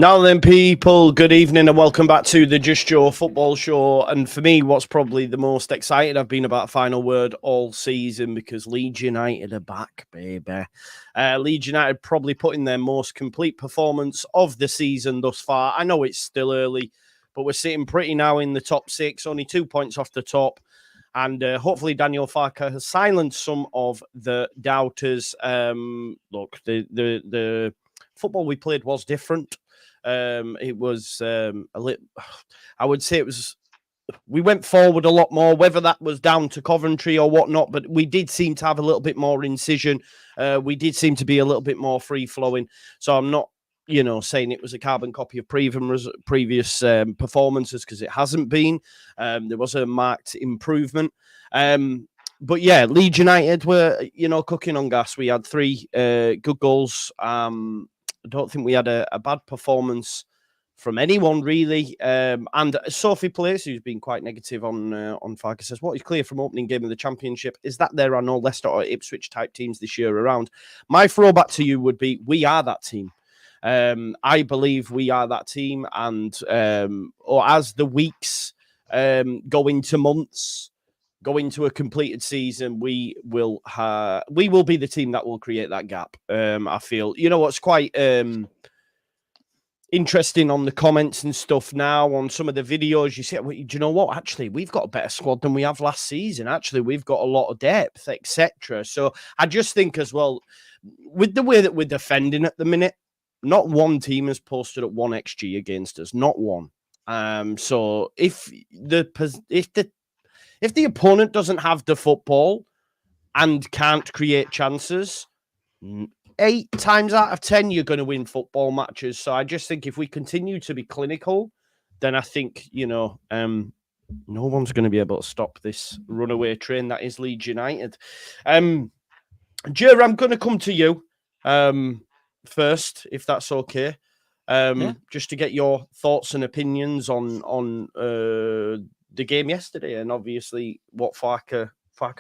Now then, people, good evening and welcome back to the Just Joe football show. And for me, what's probably the most excited I've been about Final Word all season, because Leeds United are back, baby. Leeds United probably putting their most complete performance of the season thus far. I know it's still early, but we're sitting pretty now in the top six, only 2 points off the top. And hopefully Daniel Farke has silenced some of the doubters. Look, the football we played was different. It was a little, I would say it was, we went forward a lot more, whether that was down to Coventry or whatnot, but we did seem to have a little bit more incision. We did seem to be a little bit more free flowing. So I'm not, saying it was a carbon copy of previous performances, because it hasn't been. There was a marked improvement. But yeah, Leeds United were, cooking on gas. We had 3 good goals. I don't think we had a bad performance from anyone, really. And Sophie Place, who's been quite negative on Farke, says, what is clear from opening game of the Championship is that there are no Leicester or Ipswich type teams this year around. My throwback to you would be, we are that team. I believe we are that team. And or as the weeks go into months, go into a completed season, we will be the team that will create that gap. I feel, what's quite interesting on the comments and stuff now on some of the videos, you say, well, do you know what? Actually, we've got a better squad than we have last season. Actually, we've got a lot of depth, etc. So I just think as well, with the way that we're defending at the minute, not one team has posted at 1 XG against us, not one. So if the opponent doesn't have the football and can't create chances, 8 times out of 10, you're going to win football matches. So I just think if we continue to be clinical, then I think, no one's going to be able to stop this runaway train that is Leeds United. Jer, I'm going to come to you first, if that's okay. Just to get your thoughts and opinions on the game yesterday, and obviously what Farke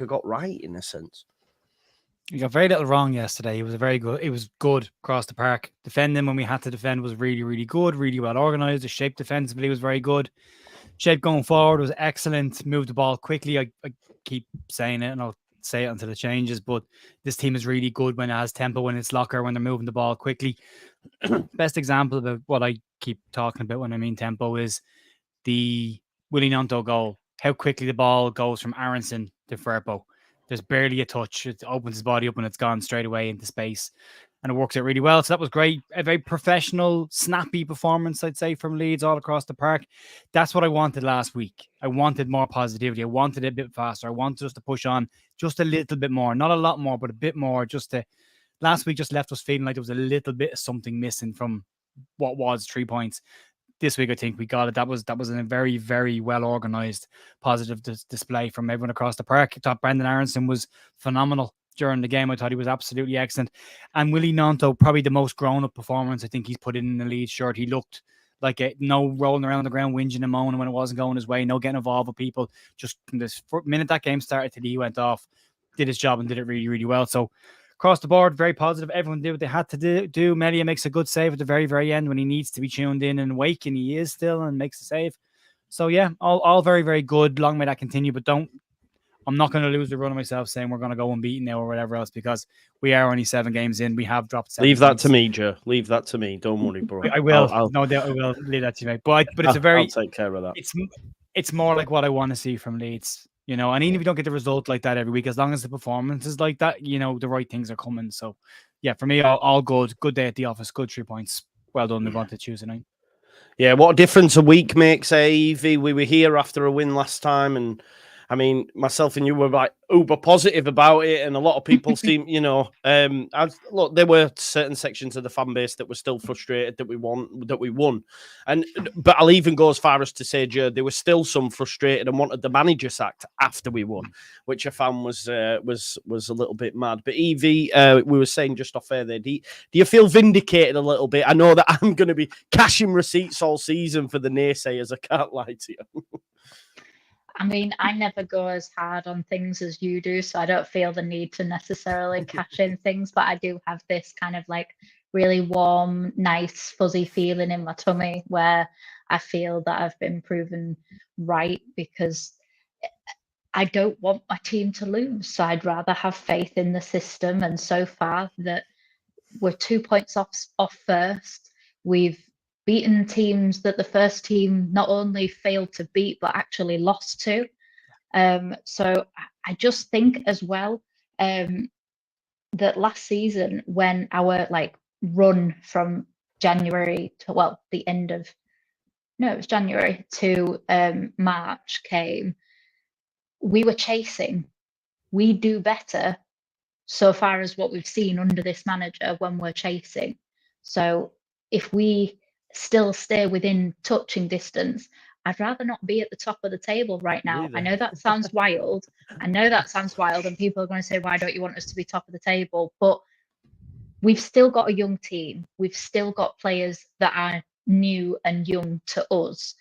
got right in a sense. He got very little wrong yesterday. It was good across the park. Defending when we had to defend was really, really good, really well organized. The shape defensively was very good. Shape going forward was excellent. Moved the ball quickly. I keep saying it, and I'll say it until it changes, but this team is really good when it has tempo, when it's locker, when they're moving the ball quickly. Best example of what I keep talking about when I mean tempo is the Willie Gnonto goal. How quickly the ball goes from Aaronson to Firpo. There's barely a touch. It opens his body up and it's gone straight away into space. And it works out really well. So that was great. A very professional, snappy performance, I'd say, from Leeds all across the park. That's what I wanted last week. I wanted more positivity. I wanted it a bit faster. I wanted us to push on just a little bit more. Not a lot more, but a bit more. Last week just left us feeling like there was a little bit of something missing from what was 3 points. This week, I think we got it. That was a very, very well organized, positive display from everyone across the park. I thought Brendan Aaronson was phenomenal during the game. I thought he was absolutely excellent. And Willie Gnonto, probably the most grown-up performance I think he's put in the Leeds shirt. He looked like no rolling around the ground, whinging and moaning when it wasn't going his way, no getting involved with people. Just from this minute that game started till he went off, did his job and did it really, really well. So across the board, very positive. Everyone did what they had to do. Melia makes a good save at the very, very end when he needs to be tuned in and awake, and he is still, and makes a save. So yeah, all very, very good. Long may that continue, but I'm not going to lose the run of myself saying we're going to go unbeaten now or whatever else, because we are only 7 games in. We have dropped 7 Leave that points. to me, Joe. Leave that to me. Don't worry, bro. I will. No doubt I will leave that to you, mate. But it's I'll take care of that. It's more like what I want to see from Leeds. And even if you don't get the result like that every week, as long as the performance is like that, the right things are coming. So, yeah, for me, all good. Good day at the office. Good 3 points. Well done. Move on to Tuesday night. Yeah, what a difference a week makes, Evie. We were here after a win last time, and I mean, myself and you were like uber positive about it, and a lot of people seem, look, there were certain sections of the fan base that were still frustrated that we won, but I'll even go as far as to say, Joe, there were still some frustrated and wanted the manager sacked after we won, which I found was a little bit mad. But Evie, we were saying just off air there, do you feel vindicated a little bit? I know that I'm going to be cashing receipts all season for the naysayers. I can't lie to you. I mean, I never go as hard on things as you do, so I don't feel the need to necessarily cash in things, but I do have this kind of like really warm, nice, fuzzy feeling in my tummy where I feel that I've been proven right, because I don't want my team to lose. So I'd rather have faith in the system. And so far, that we're 2 points off first. We've beaten teams that the first team not only failed to beat, but actually lost to. So I just think as well that last season, when our run from January to, well, the end of, no, it was January to March came, we were chasing. We do better so far as what we've seen under this manager when we're chasing. So if we still stay within touching distance, I'd rather not be at the top of the table right now. I know that sounds wild. And people are going to say, why don't you want us to be top of the table? But we've still got a young team. We've still got players that are new and young to us.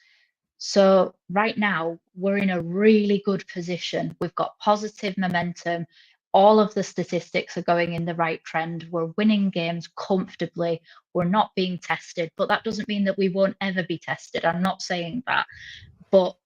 So right now, we're in a really good position. We've got positive momentum. All of the statistics are going in the right trend. We're winning games comfortably. We're not being tested, but that doesn't mean that we won't ever be tested. I'm not saying that. But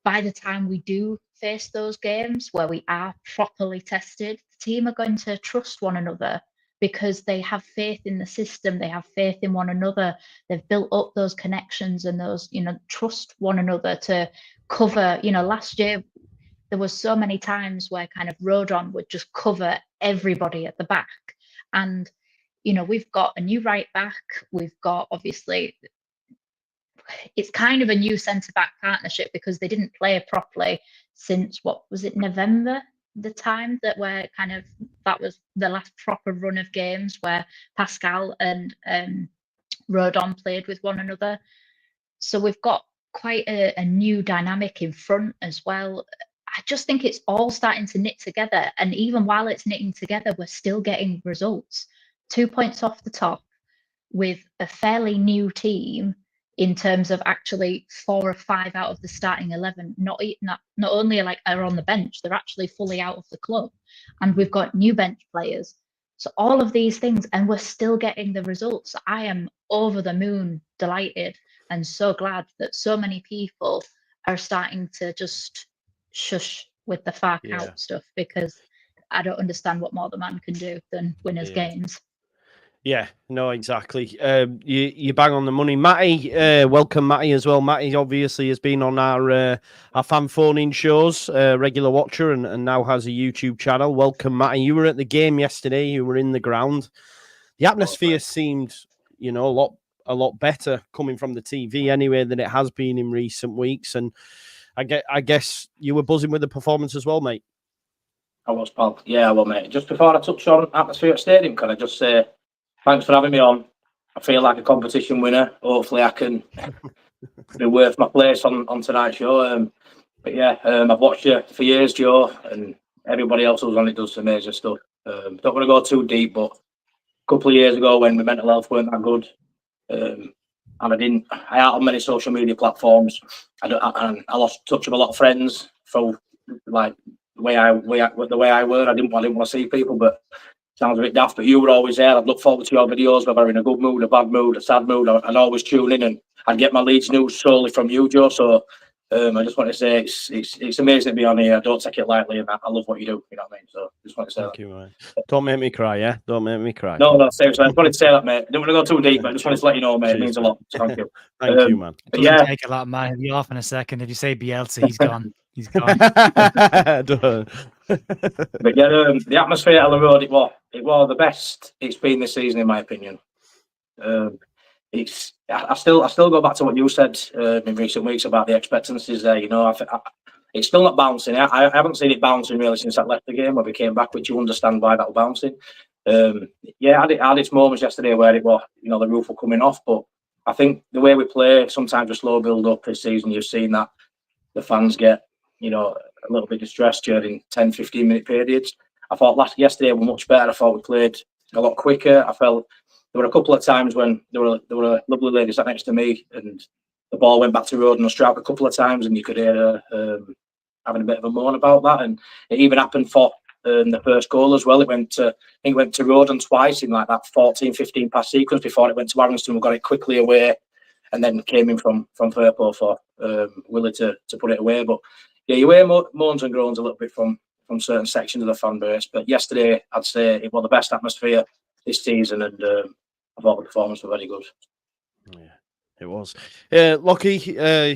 by the time we do face those games where we are properly tested, the team are going to trust one another because they have faith in the system. They have faith in one another. They've built up those connections and those, trust one another to cover. Last year, there was so many times where kind of Rodon would just cover everybody at the back. And, we've got a new right back. We've got, obviously, it's kind of a new centre-back partnership because they didn't play properly since, what was it, November? The time that that was the last proper run of games where Pascal and Rodon played with one another. So we've got quite a new dynamic in front as well. I just think it's all starting to knit together. And even while it's knitting together, we're still getting results. 2 points off the top with a fairly new team in terms of actually 4 or 5 out of the starting 11, not only are on the bench, they're actually fully out of the club. And we've got new bench players. So all of these things, and we're still getting the results. I am over the moon delighted and so glad that so many people are starting to just shush with the Farke out stuff, because I don't understand what more the man can do than win us games. Yeah, no, exactly. You bang on the money. Matty, welcome Matty as well. Matty obviously has been on our fan phone-in shows, regular watcher, and now has a YouTube channel. Welcome, Matty. You were at the game yesterday. You were in the ground. The atmosphere seemed, a lot better coming from the TV anyway than it has been in recent weeks. And I guess you were buzzing with the performance as well, mate. I was, pal. Yeah, well, mate. Just before I touch on atmosphere at stadium, can I just say thanks for having me on. I feel like a competition winner. Hopefully, I can be worth my place on tonight's show. But yeah, I've watched you for years, Joe, and everybody else who's on it does some amazing stuff. Don't want to go too deep, but a couple of years ago when my mental health weren't that good, and I out on many social media platforms, and I lost touch with a lot of friends for like the way I were. I didn't want to see people, but sounds a bit daft, but you were always there. I'd look forward to your videos, whether in a good mood, a bad mood, a sad mood. I'd always tune in, and I'd get my Leeds news solely from you, Joe. So I just want to say it's amazing to be on here. I don't take it lightly, and I love what you do. You know what I mean? So just want to say Thank you, mate. Don't make me cry, yeah? Don't make me cry. No, seriously. I just wanted to say that, mate. I don't want to go too deep, but I just wanted to let you know, mate. It means a lot. Thank you. Thank you, man. It doesn't take a lot, man. He'll be off in a second. If you say Bielsa, he's gone. He's gone. But yeah, the atmosphere at Ellen Road, it was the best it's been this season, in my opinion. I still go back to what you said in recent weeks about the expectancies there. It's still not bouncing. I haven't seen it bouncing really since I left the game when we came back, which you understand why that was bouncing. I had its moments yesterday where it was, the roof was coming off, but I think the way we play, sometimes a slow build up this season, you've seen that the fans get, a little bit distressed during 10-15 minute periods. I thought yesterday were much better. I thought we played a lot quicker. I felt there were a couple of times when there were a lovely lady sat next to me and the ball went back to Rodon or Stroud a couple of times, and you could hear her having a bit of a moan about that. And it even happened for the first goal as well. I think it went to Roden twice in like that 14-15 pass sequence before it went to Aaronson. We got it quickly away, and then came in from Farke for Willie to put it away. But yeah, you hear moans and groans a little bit from certain sections of the fan base. But yesterday, I'd say it was the best atmosphere this season, and I thought the performance was very good. Yeah, it was. Lockie,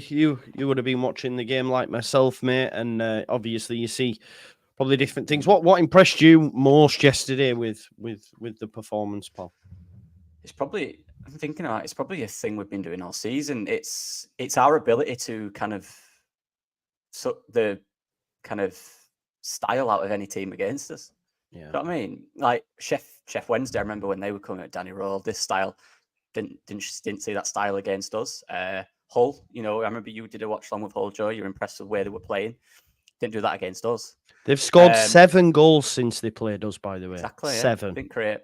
you would have been watching the game like myself, mate, and obviously you see probably different things. What impressed you most yesterday with the performance, Paul? It's probably, I'm thinking about it, it's probably a thing we've been doing all season. It's our ability to kind of suck the kind of style out of any team against us. Yeah. You know what I mean? Like Chef Wednesday, I remember when they were coming at Danny Roll, this style didn't see that style against us. Hull, you know, I remember you did a watch along with Hull, Joe. You're impressed with where they were playing. Didn't do that against us. They've scored 7 goals since they played us, by the way. Exactly. 7. Yeah. Didn't create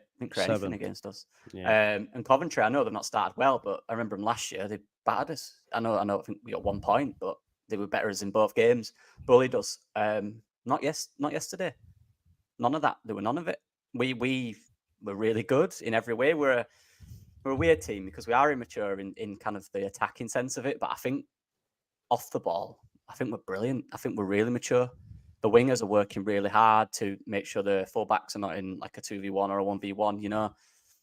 anything against us. Yeah. And Coventry, I know they've not started well, but I remember them last year. They battered us. I think we got 1 point, but they were better as in both games. Bullied us. Not yesterday. None of that. There were none of it. We were really good in every way. We're a weird team because we are immature in kind of the attacking sense of it. But I think off the ball, I think we're brilliant. I think we're really mature. The wingers are working really hard to make sure the fullbacks are not in like a 2v1 or a 1v1, you know.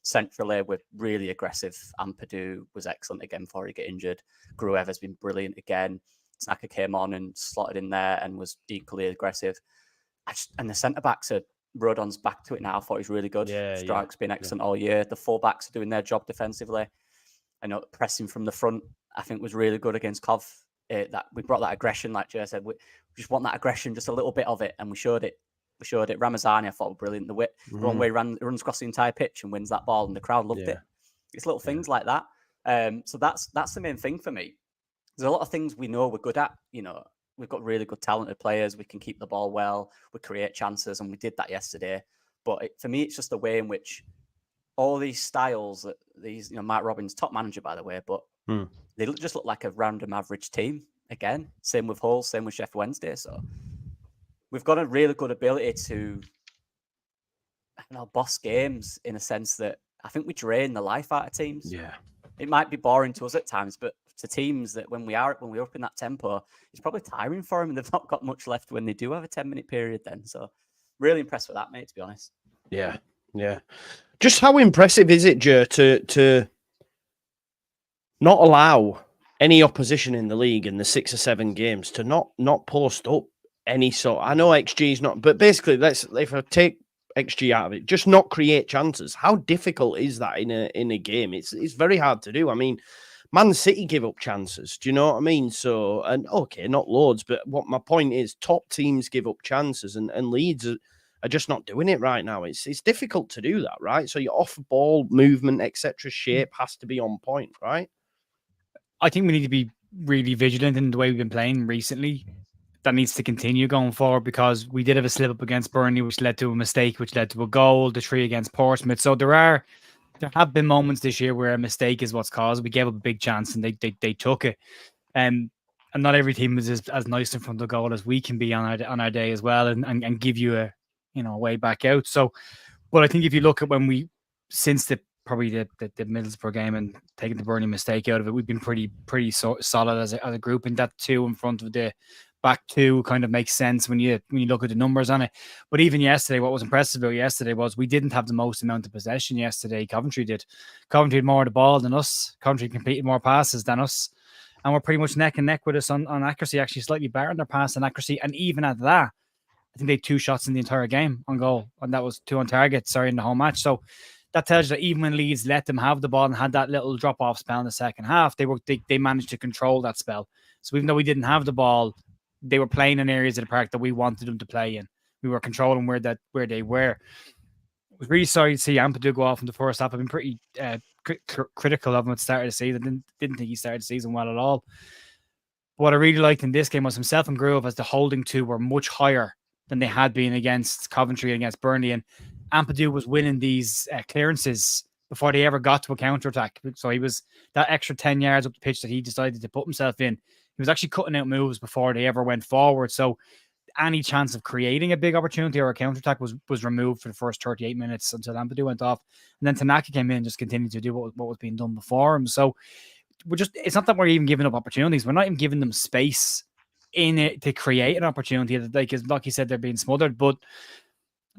Centrally, we're really aggressive. Ampadu was excellent again before he got injured. Gruever's been brilliant again. Snaka came on and slotted in there and was equally aggressive. And the centre-backs are, Rodon's back to it now. I thought he's really good. Strike's been excellent all year. The full-backs are doing their job defensively. I know pressing from the front, I think, was really good against Cov. That we brought that aggression, like Joe said. We just want that aggression, just a little bit of it, and we showed it. Ramazani, I thought, was brilliant. The one way runs across the entire pitch and wins that ball, and the crowd loved it. It's little things like that. So that's the main thing for me. There's a lot of things we know we're good at. You know, we've got really good, talented players. We can keep the ball well. We create chances, and we did that yesterday. But for me, it's just the way in which all these styles, these, you know, Mark Robbins, top manager, by the way, but they just look like a random average team. Again, same with Hull, same with Chef Wednesday. So we've got a really good ability to, boss games in a sense that I think we drain the life out of teams. Yeah. It might be boring to us at times, but to teams that when we're up in that tempo, it's probably tiring for them, and they've not got much left when they do have a 10-minute period then. So really impressed with that, mate, to be honest. Yeah. Just how impressive is it, Joe, to not allow any opposition in the league in the 6 or 7 games to not post up any sort? I know XG is not, but basically, if I take XG out of it, just not create chances. How difficult is that in a game? It's very hard to do. I mean, Man City give up chances. Do you know what I mean? So, and okay, not loads, but what my point is, top teams give up chances, and Leeds are just not doing it right now. It's difficult to do that, right? So your off-ball movement, etc., shape has to be on point, right? I think we need to be really vigilant in the way we've been playing recently. That needs to continue going forward, because we did have a slip up against Burnley, which led to a mistake, which led to a goal, the 3 against Portsmouth. So there have been moments this year where a mistake is what's caused. We gave up a big chance and they took it. And not every team is as nice in front of the goal as we can be on our day as well, and give you a way back out. So, but I think if you look at since the Middlesbrough game and taking the Burnley mistake out of it, we've been pretty solid as a group, and that 2 in front of the back 2 kind of makes sense when you look at the numbers on it. But even yesterday, what was impressive about yesterday was we didn't have the most amount of possession yesterday. Coventry did. Coventry had more of the ball than us. Coventry completed more passes than us, and we're pretty much neck and neck with us on accuracy, actually slightly better on their pass and accuracy. And even at that, I think they had 2 shots in the entire game on goal, and that was 2 on target, in the whole match. So that tells you that even when Leeds let them have the ball and had that little drop-off spell in the second half, they managed to control that spell. So even though we didn't have the ball, they were playing in areas of the park that we wanted them to play in. We were controlling where they were. I was really sorry to see Ampadu go off in the first half. I've been pretty critical of him at the start of the season. Didn't think he started the season well at all. What I really liked in this game was himself and Groove, as the holding 2 were much higher than they had been against Coventry and against Burnley. And Ampadu was winning these clearances before they ever got to a counter-attack. So he was that extra 10 yards up the pitch that he decided to put himself in. He was actually cutting out moves before they ever went forward. So any chance of creating a big opportunity or a counter-attack was removed for the first 38 minutes until Ampadu went off. And then Tanaka came in and just continued to do what was being done before him. So it's not that we're even giving up opportunities. We're not even giving them space in it to create an opportunity. Like you said, they're being smothered, but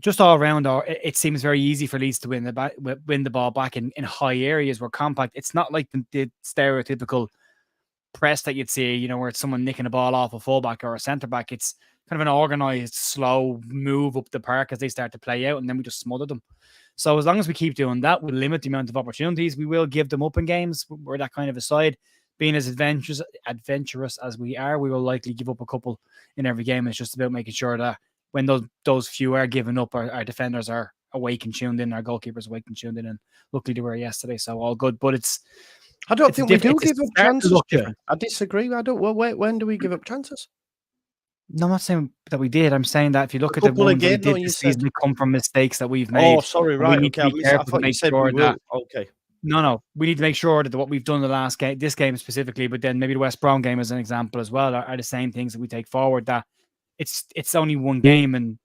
just all around, it seems very easy for Leeds to win the ball back in high areas. We're compact. It's not like the stereotypical press that you'd see, where it's someone nicking a ball off a fullback or a centre back. It's kind of an organised, slow move up the park as they start to play out, and then we just smother them. So as long as we keep doing that, we'll limit the amount of opportunities. We will give them up in games. We're that kind of a side. Being as adventurous as we are, we will likely give up a couple in every game. It's just about making sure that when those few are given up, our defenders are awake and tuned in, our goalkeepers awake and tuned in, and luckily they were yesterday, so all good. But I don't think we do give up chances. I disagree. I don't. Well, when do we give up chances? No, I'm not saying that we did. I'm saying that if you look at the ones we did this season, they come from mistakes that we've made. Oh, sorry, right. We need to be careful to make sure that. Okay. No. We need to make sure that what we've done the last game, this game specifically, but then maybe the West Brom game as an example as well, are the same things that we take forward. That it's only one game, and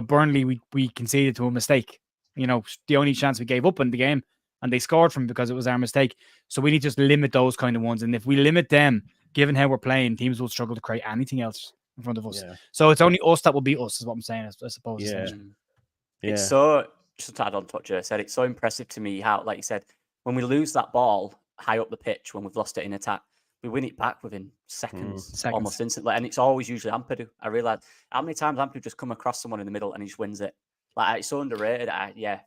Burnley we conceded to a mistake. The only chance we gave up in the game, and they scored from because it was our mistake. So we need to just limit those kind of ones, and if we limit them, given how we're playing, teams will struggle to create anything else in front of us. Yeah. So it's only us that will beat us, is what I'm saying, I suppose. Yeah. It's so, just to add on to what Joe said, it's so impressive to me how, like you said, when we lose that ball high up the pitch, when we've lost it in attack, we win it back within seconds. Almost instantly. And it's always usually Ampadu. I realise how many times Ampadu just come across someone in the middle and he just wins it. Like, it's so underrated.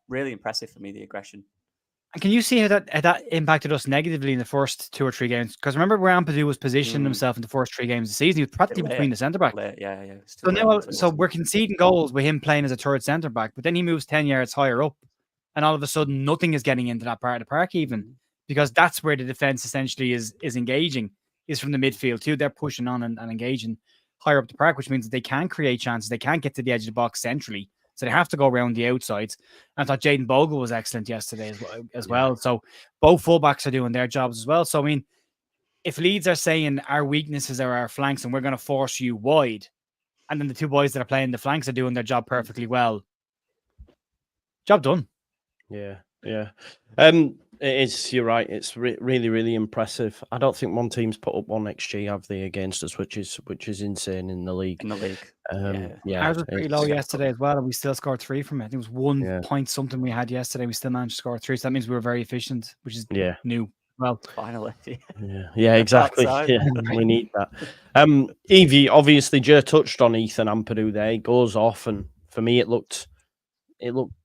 Really impressive for me, the aggression. And can you see how that impacted us negatively in the first 2 or 3 games? Because remember where Ampadu was positioning himself in the first 3 games of the season, he was practically between the centre back. Yeah. So we're conceding goals with him playing as a third centre back, but then he moves 10 yards higher up, and all of a sudden nothing is getting into that part of the park even, because that's where the defence essentially is engaging, is from the midfield too. They're pushing on and engaging higher up the park, which means that they can create chances. They can't get to the edge of the box centrally. So they have to go around the outsides. I thought Jayden Bogle was excellent yesterday as well. So both fullbacks are doing their jobs as well. So, I mean, if Leeds are saying our weaknesses are our flanks and we're going to force you wide, and then the 2 boys that are playing the flanks are doing their job perfectly well, job done. Yeah. You're right. It's really, really impressive. I don't think one team's put up 1 XG, have they, against us, which is insane in the league. Ours was pretty low yesterday as well, and we still scored 3 from it. I think it was 1 point something we had yesterday. We still managed to score 3, so that means we were very efficient, which is new. Well, finally, exactly. We need that. Evie, obviously, Joe touched on Ethan Ampadu there. He goes off, and for me, it looked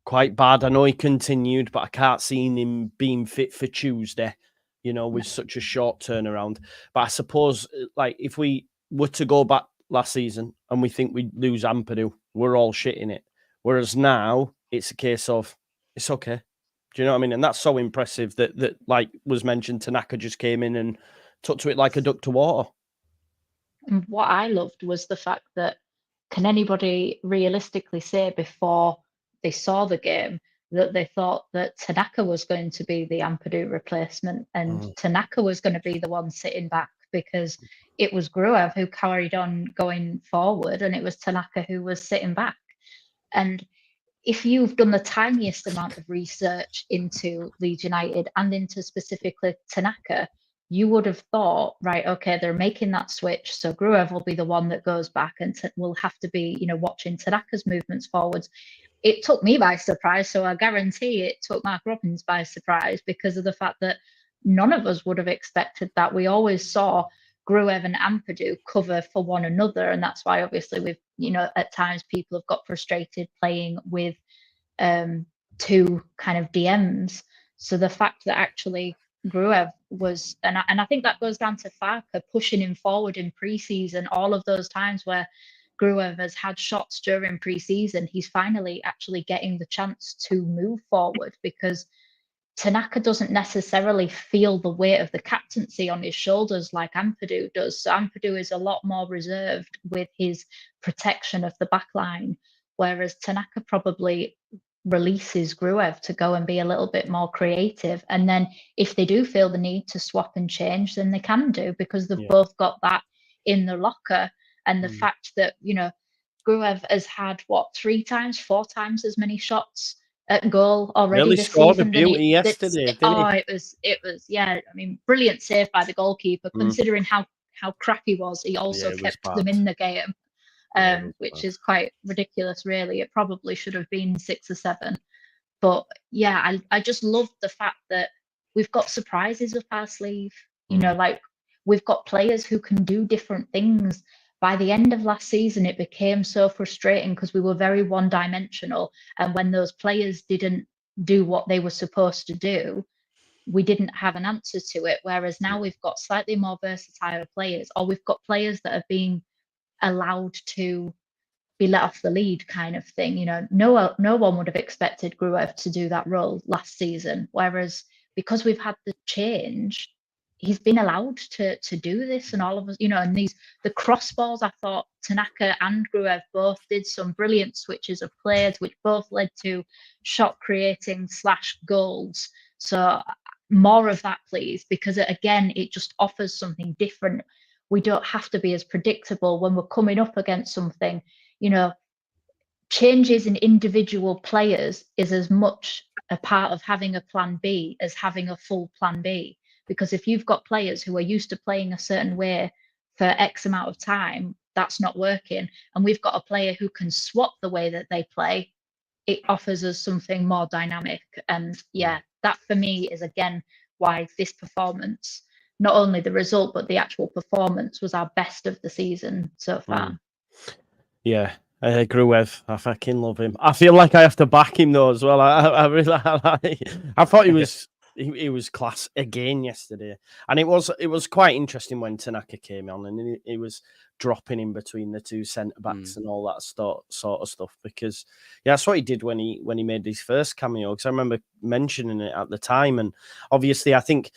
quite bad. I know he continued, but I can't see him being fit for Tuesday, with such a short turnaround. But I suppose, like, if we were to go back last season and we think we lose Ampadu, we're all shitting it. Whereas now, it's a case of, it's okay. Do you know what I mean? And that's so impressive that like was mentioned, Tanaka just came in and took to it like a duck to water. And what I loved was the fact that, can anybody realistically say before they saw the game that they thought that Tanaka was going to be the Ampadu replacement and Tanaka was going to be the one sitting back, because it was Gruev who carried on going forward and it was Tanaka who was sitting back. And if you've done the tiniest amount of research into Leeds United and into specifically Tanaka, you would have thought, right, okay, they're making that switch, so Gruev will be the one that goes back and will have to be, watching Tanaka's movements forwards. It took me by surprise, so I guarantee it took Mark Robbins by surprise, because of the fact that none of us would have expected that. We always saw Gruev and Ampadu cover for one another, and that's why obviously we've, at times people have got frustrated playing with 2 kind of DMs. So the fact that actually Gruev was, and I think that goes down to Farke pushing him forward in pre-season, all of those times where Gruev has had shots during pre-season, he's finally actually getting the chance to move forward, because Tanaka doesn't necessarily feel the weight of the captaincy on his shoulders like Ampadu does. So Ampadu is a lot more reserved with his protection of the back line, whereas Tanaka probably releases Gruev to go and be a little bit more creative. And then if they do feel the need to swap and change, then they can do, because they've both got that in the locker. And the fact that, Gruev has had, 3 times, 4 times as many shots at goal already Really this scored a season. beauty yesterday, didn't he? It was, yeah. I mean, brilliant save by the goalkeeper, considering how crap he was. He also it was kept them bad. in the game, Yeah, it was which bad. is quite ridiculous, really. It probably should have been 6 or 7. But yeah, I just love the fact that we've got surprises up our sleeve. You know, like we've got players who can do different things. By the end of last season, it became so frustrating because we were very one-dimensional. And when those players didn't do what they were supposed to do, we didn't have an answer to it. Whereas now we've got slightly more versatile players, or we've got players that are being allowed to be let off the lead, kind of thing. You know, no one would have expected Gruev to do that role last season. Whereas because we've had the change, he's been allowed to do this, and all of us, you know, and the crossballs, I thought Tanaka and Gruev both did some brilliant switches of players, which both led to shot creating / goals. So more of that, please, because again, it just offers something different. We don't have to be as predictable when we're coming up against something. You know, changes in individual players is as much a part of having a plan B as having a full plan B. Because if you've got players who are used to playing a certain way for X amount of time, that's not working. And we've got a player who can swap the way that they play. It offers us something more dynamic. And yeah, that for me is again why this performance, not only the result, but the actual performance was our best of the season so far. Yeah, Gruev, I fucking love him. I feel like I have to back him though as well. I really, I thought he was class again yesterday, and it was quite interesting when Tanaka came on and he was dropping in between the two centre backs and all that sort of stuff, because yeah, that's what he did when he made his first cameo. Because I remember mentioning it at the time, and obviously I think,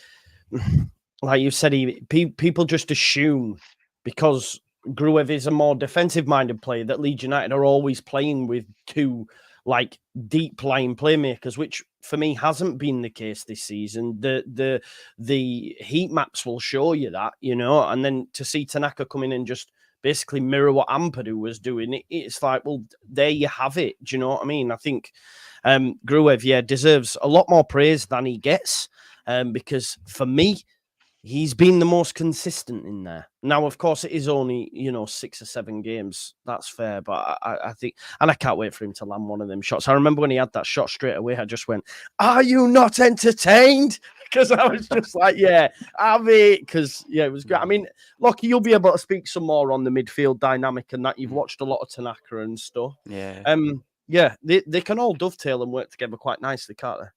like you said, people just assume because Gruev is a more defensive-minded player that Leeds United are always playing with two like deep-lying playmakers, which for me hasn't been the case this season. The heat maps will show you that, you know, and then to see Tanaka come in and just basically mirror what Ampadu was doing, it's like, well, there you have it. Do you know what I mean? I think Gruev, yeah, deserves a lot more praise than he gets, because for me, he's been the most consistent in there. Now, of course, it is only, 6 or 7 games. That's fair. But I think, and I can't wait for him to land one of them shots. I remember when he had that shot straight away, I just went, "Are you not entertained?" Because I was just like, yeah, have it. Because, yeah, it was great. I mean, Lockie, you'll be able to speak some more on the midfield dynamic and that. You've watched a lot of Tanaka and stuff. Yeah. Yeah, they can all dovetail and work together quite nicely, can't they?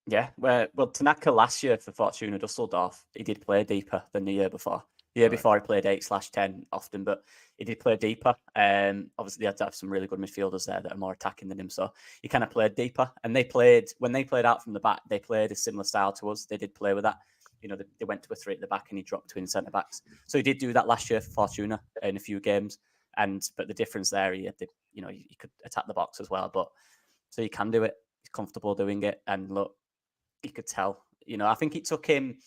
Yeah, well, Tanaka last year for Fortuna Dusseldorf, he did play deeper than the year before. The year before, he played 8/10 often, but he did play deeper. Obviously, they had to have some really good midfielders there that are more attacking than him, so he kind of played deeper. And when they played out from the back, they played a similar style to us. They did play with that. You know, they went to a 3 at the back, and he dropped twin centre backs. So he did do that last year for Fortuna in a few games. But the difference there, he could attack the box as well. But so he can do it. He's comfortable doing it, and look. You could tell, I think it took him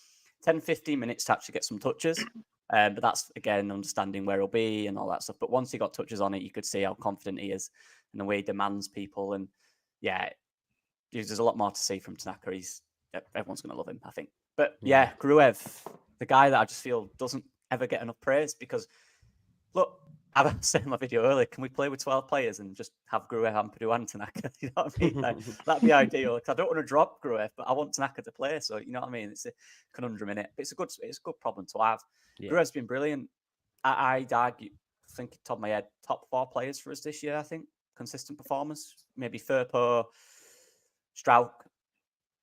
10, 15 minutes to actually get some touches. But that's, again, understanding where he'll be and all that stuff. But once he got touches on it, you could see how confident he is and the way he demands people. And yeah, there's a lot more to see from Tanaka. Everyone's going to love him, I think. But yeah, Gruev, the guy that I just feel doesn't ever get enough praise because, look, I said in my video earlier, can we play with 12 players and just have Gruev, Ampadu and Tanaka? You know what I mean? Like, that'd be ideal. Because I don't want to drop Gruev, but I want Tanaka to play. So, you know what I mean? It's a conundrum in it. But it's a good problem to have. Yeah. Gruev's been brilliant. I'd argue, I think top of my head, top 4 players for us this year, I think. Consistent performance. Maybe Firpo, Strauch.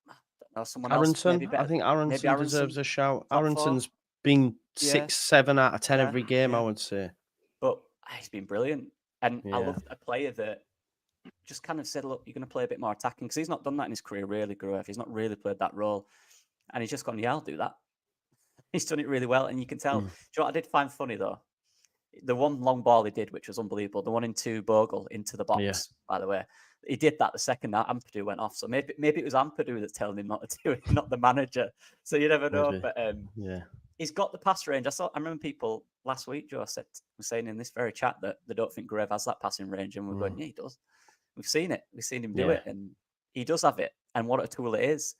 I don't know, someone Aaronson, else. Maybe I think Aaronson deserves a shout. Aaronson's been 6, 7 out of 10 every game, I would say. But he's been brilliant. And I love a player that just kind of said, look, you're going to play a bit more attacking. Because he's not done that in his career, really, Gruev. He's not really played that role. And he's just gone, yeah, I'll do that. He's done it really well. And you can tell. Do you know what I did find funny, though? The one long ball he did, which was unbelievable. The one into Bogle, into the box, by the way. He did that the second that Ampadu went off. So maybe it was Ampadu that's telling him not to do it, not the manager. So you never know. Maybe. But he's got the pass range. I remember people last week, Joe, were saying in this very chat that they don't think Gruev has that passing range, and we're going, yeah, he does. We've seen it. We've seen him do it, and he does have it. And what a tool it is.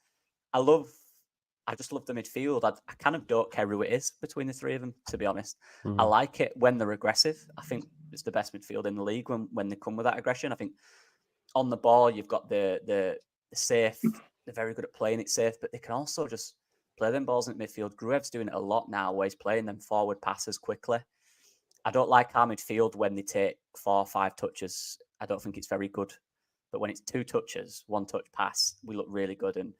I just love the midfield. I kind of don't care who it is between the three of them, to be honest. I like it when they're aggressive. I think it's the best midfield in the league when they come with that aggression. I think on the ball, you've got the safe. They're very good at playing it safe, but they can also just play them balls in midfield. Gruev's doing it a lot now, where he's playing them forward passes quickly. I don't like our midfield when they take 4 or 5 touches. I don't think it's very good. But when it's 2 touches, 1 touch pass, we look really good. And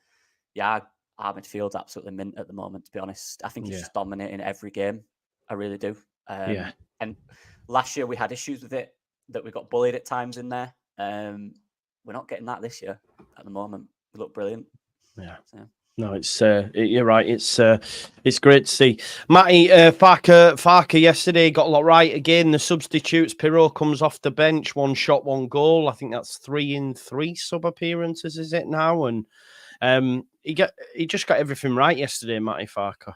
yeah, our midfield's absolutely mint at the moment, to be honest. I think it's just dominating every game. I really do. And last year we had issues with it, that we got bullied at times in there. We're not getting that this year at the moment. We look brilliant. Yeah. So. No, it's you're right. It's great to see. Matty, Farke yesterday got a lot right again. The substitutes, Pirot comes off the bench, 1 shot, 1 goal. I think that's 3 in 3 sub appearances, is it now? And he just got everything right yesterday, Matty Farke.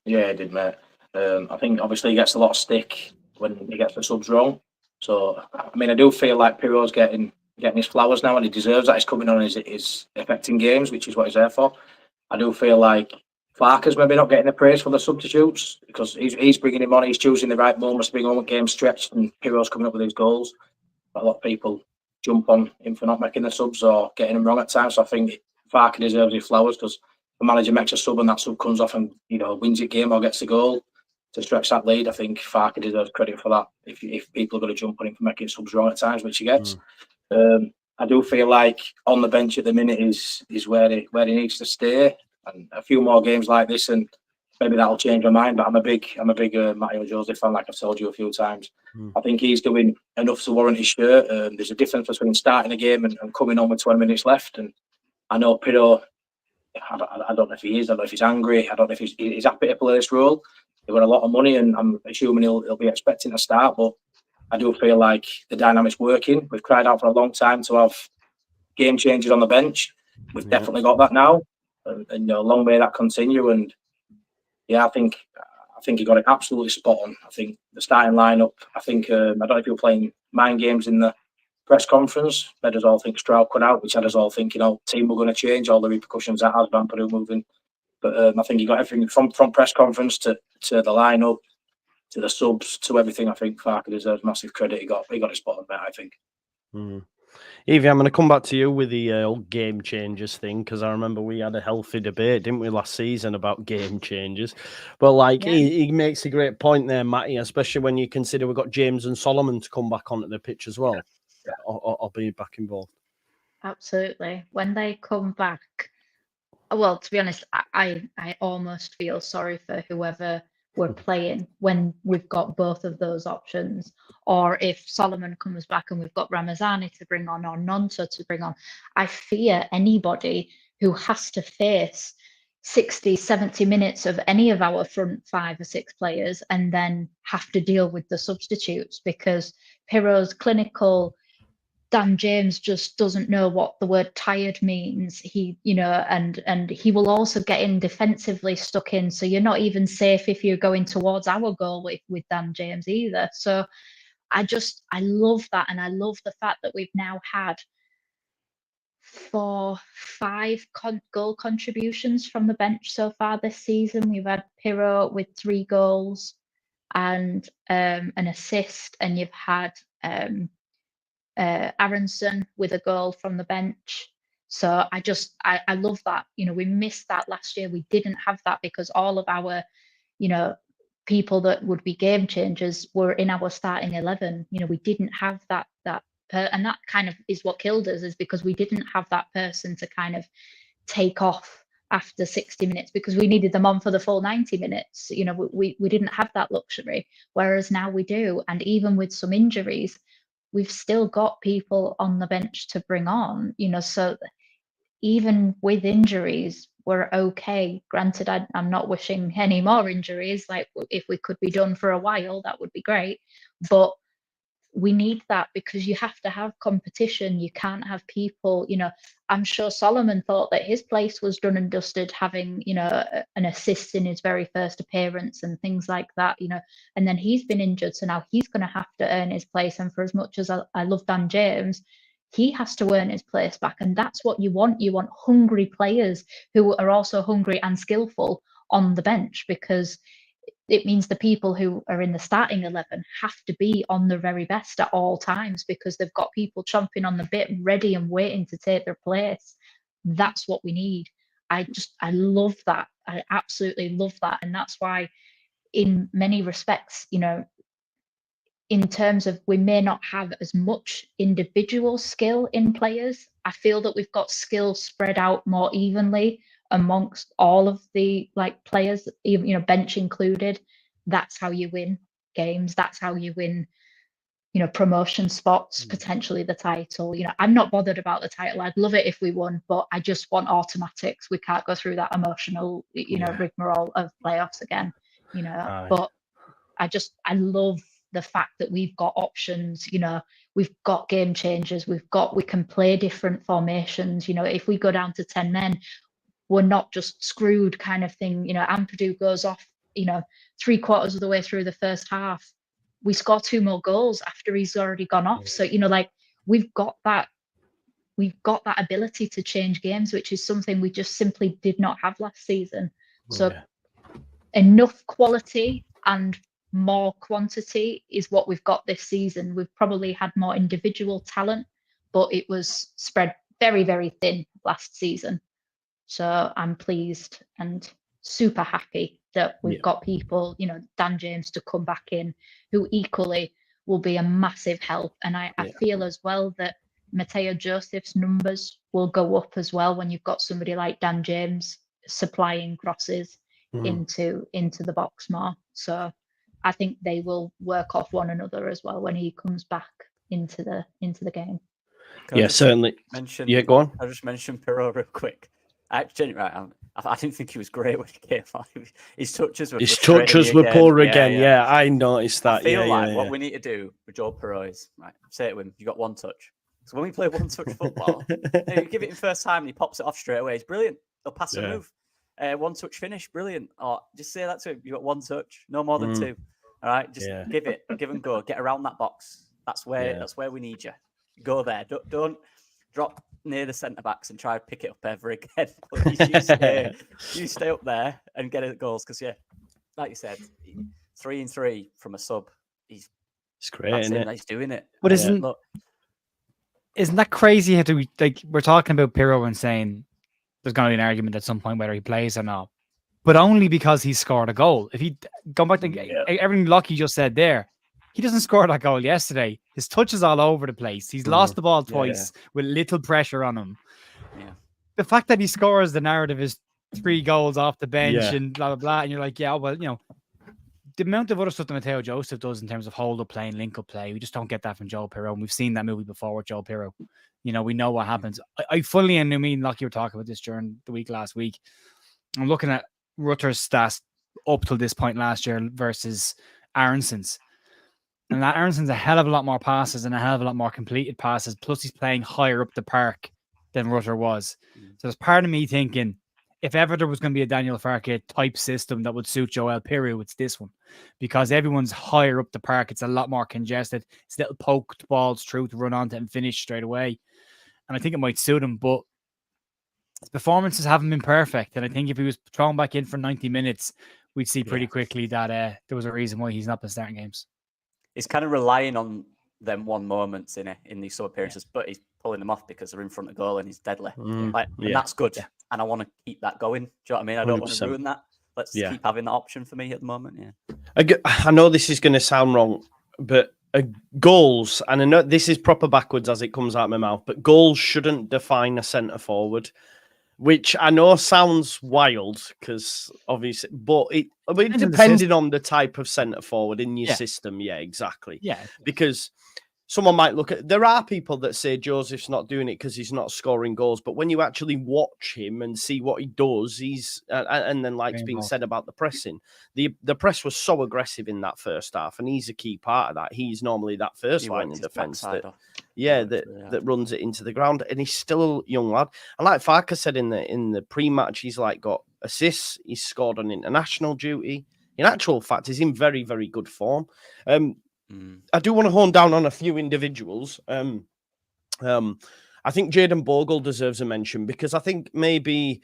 Yeah, he did, mate. I think obviously he gets a lot of stick when he gets the subs wrong. So I mean, I do feel like Pirot's getting his flowers now, and he deserves that. He's coming on, is affecting games, which is what he's there for. I do feel like Farke's maybe not getting the praise for the substitutes, because he's bringing him on, he's choosing the right moments to bring on when games stretched, and Pirot's coming up with these goals. But a lot of people jump on him for not making the subs or getting them wrong at times. So I think Farke deserves his flowers, because the manager makes a sub and that sub comes off and wins the game or gets the goal to stretch that lead. I think Farke deserves credit for that. If people are going to jump on him for making subs wrong at times, which he gets. I do feel like on the bench at the minute is where he needs to stay, and a few more games like this, and maybe that'll change my mind. But I'm a big Matteo Joseph fan, like I've told you a few times. I think he's doing enough to warrant his shirt. There's a difference between starting a game and coming on with 20 minutes left. And I know Pirot, I don't know if he is. I don't know if he's angry. I don't know if he's happy to play this role. They've got a lot of money, and I'm assuming he'll be expecting to start. But I do feel like the dynamic's working. We've cried out for a long time to have game changers on the bench. We've definitely got that now, and long may that continue. And yeah, I think he got it absolutely spot on. I think the starting lineup. I think I don't know if you were playing mind games in the press conference. Made us all think Stroud cut out, which had us all thinking, team were going to change, all the repercussions that has Van Persie moving. But I think he got everything from press conference to the lineup, to the subs, to everything. I think Farke deserves massive credit. He got it spot on, mate, I think. Evie, I'm going to come back to you with the old game changers thing, because I remember we had a healthy debate, didn't we, last season about game changers. But he makes a great point there, Matty, especially when you consider we've got James and Solomon to come back onto the pitch as well, or be back involved. Absolutely. When they come back, well, to be honest, I almost feel sorry for whoever we're playing when we've got both of those options, or if Solomon comes back and we've got Ramazani to bring on or Nonto to bring on. I fear anybody who has to face 60, 70 minutes of any of our front 5 or 6 players and then have to deal with the substitutes, because Pirot's clinical. Dan James just doesn't know what the word tired means. He, and he will also get in defensively stuck in. So you're not even safe if you're going towards our goal with Dan James either. So I love that. And I love the fact that we've now had 5 goal contributions from the bench so far this season. We've had Pirot with 3 goals and an assist, and you've had Aaronson with a goal from the bench. So I love that. We missed that last year. We didn't have that because all of our, people that would be game changers were in our starting 11. We didn't have that and that kind of is what killed us, is because we didn't have that person to kind of take off after 60 minutes, because we needed them on for the full 90 minutes. We didn't have that luxury, whereas now we do. And even with some injuries, we've still got people on the bench to bring on, so even with injuries, we're okay. Granted, I'm not wishing any more injuries. Like, if we could be done for a while, that would be great. But we need that because you have to have competition. You can't have people, I'm sure Solomon thought that his place was done and dusted, having, an assist in his very first appearance and things like that, and then he's been injured. So now he's going to have to earn his place. And for as much as I love Dan James, he has to earn his place back. And that's what you want. You want hungry players who are also hungry and skillful on the bench, because it means the people who are in the starting 11 have to be on the very best at all times, because they've got people chomping on the bit, ready and waiting to take their place. That's what we need. I love that. I absolutely love that. And that's why, in many respects, in terms of we may not have as much individual skill in players, I feel that we've got skill spread out more evenly amongst all of the players, bench included. That's how you win games. That's how you win, promotion spots, potentially the title. I'm not bothered about the title. I'd love it if we won, but I just want automatics. We can't go through that emotional, rigmarole of playoffs again, but I love the fact that we've got options, we've got game changers, we can play different formations. If we go down to 10 men, we're not just screwed kind of thing. Ampadu goes off, 3/4 of the way through the first half. We score 2 more goals after he's already gone off. So, we've got that ability to change games, which is something we just simply did not have last season. So enough quality and more quantity is what we've got this season. We've probably had more individual talent, but it was spread very, very thin last season. So I'm pleased and super happy that we've got people, Dan James to come back in, who equally will be a massive help. And I feel as well that Mateo Joseph's numbers will go up as well when you've got somebody like Dan James supplying crosses into the box more. So I think they will work off one another as well when he comes back into the game. Certainly. Go on. I'll just mention Pirro real quick. Actually, I didn't think he was great when he came on. His touches were poor again. Yeah, I noticed that. I feel what we need to do with Joe Pirro is, right, say it to him, you got one touch. So when we play one touch football, you give it him first time and he pops it off straight away. It's brilliant. He'll pass a move. One touch finish, brilliant. Or just say that to him. You got one touch, no more than 2. All right, just give and go. Get around that box. That's where we need you. Go there. Don't drop near the centre backs and try to pick it up ever again. You stay up there and get goals, because like you said, 3 and 3 from a sub. It's great, isn't it? He's doing it. But isn't that crazy? How do we we're talking about Pirro and saying there's going to be an argument at some point whether he plays or not, but only because he scored a goal. If he go back to everything Lockie just said there, he doesn't score that goal yesterday. His touch is all over the place. He's lost the ball twice with little pressure on him. Yeah. The fact that he scores, the narrative is 3 goals off the bench and blah, blah, blah. And you're like, the amount of other stuff that Mateo Joseph does in terms of hold-up play and link-up play, we just don't get that from Joe Pirro. And we've seen that movie before with Joe Pirro. We know what happens. I fully, and I mean, like you were talking about this during the week last week, I'm looking at Rutter's stats up till this point last year versus Aaronson's. And that Aaronson's a hell of a lot more passes and a hell of a lot more completed passes. Plus, he's playing higher up the park than Rutter was. So there's part of me thinking, if ever there was going to be a Daniel Farke type system that would suit Joel Pirro, it's this one. Because everyone's higher up the park. It's a lot more congested. It's little poked balls through to run onto and finish straight away. And I think it might suit him. But his performances haven't been perfect. And I think if he was thrown back in for 90 minutes, we'd see pretty quickly that there was a reason why he's not been starting games. He's kind of relying on them one moments in these sub appearances, but he's pulling them off because they're in front of goal and he's deadly. And that's good. Yeah. And I want to keep that going. Do you know what I mean? I don't 100%. Want to ruin that. Let's keep having that option for me at the moment. Yeah. I know this is going to sound wrong, but goals, and I know this is proper backwards as it comes out of my mouth, but goals shouldn't define a centre forward. Which I know sounds wild because obviously, but depending on the type of centre forward in your system, exactly. Yeah, because someone might look at, there are people that say Joseph's not doing it because he's not scoring goals, but when you actually watch him and see what he does, he's and then like it's been said about the pressing, the press was so aggressive in that first half, and he's a key part of that. He's normally that first line in defence that runs it into the ground, and he's still a young lad. And like Farke said in the pre-match, he's like got assists, he's scored on international duty. In actual fact, he's in very, very good form. I do want to hone down on a few individuals. I think Jayden Bogle deserves a mention because I think maybe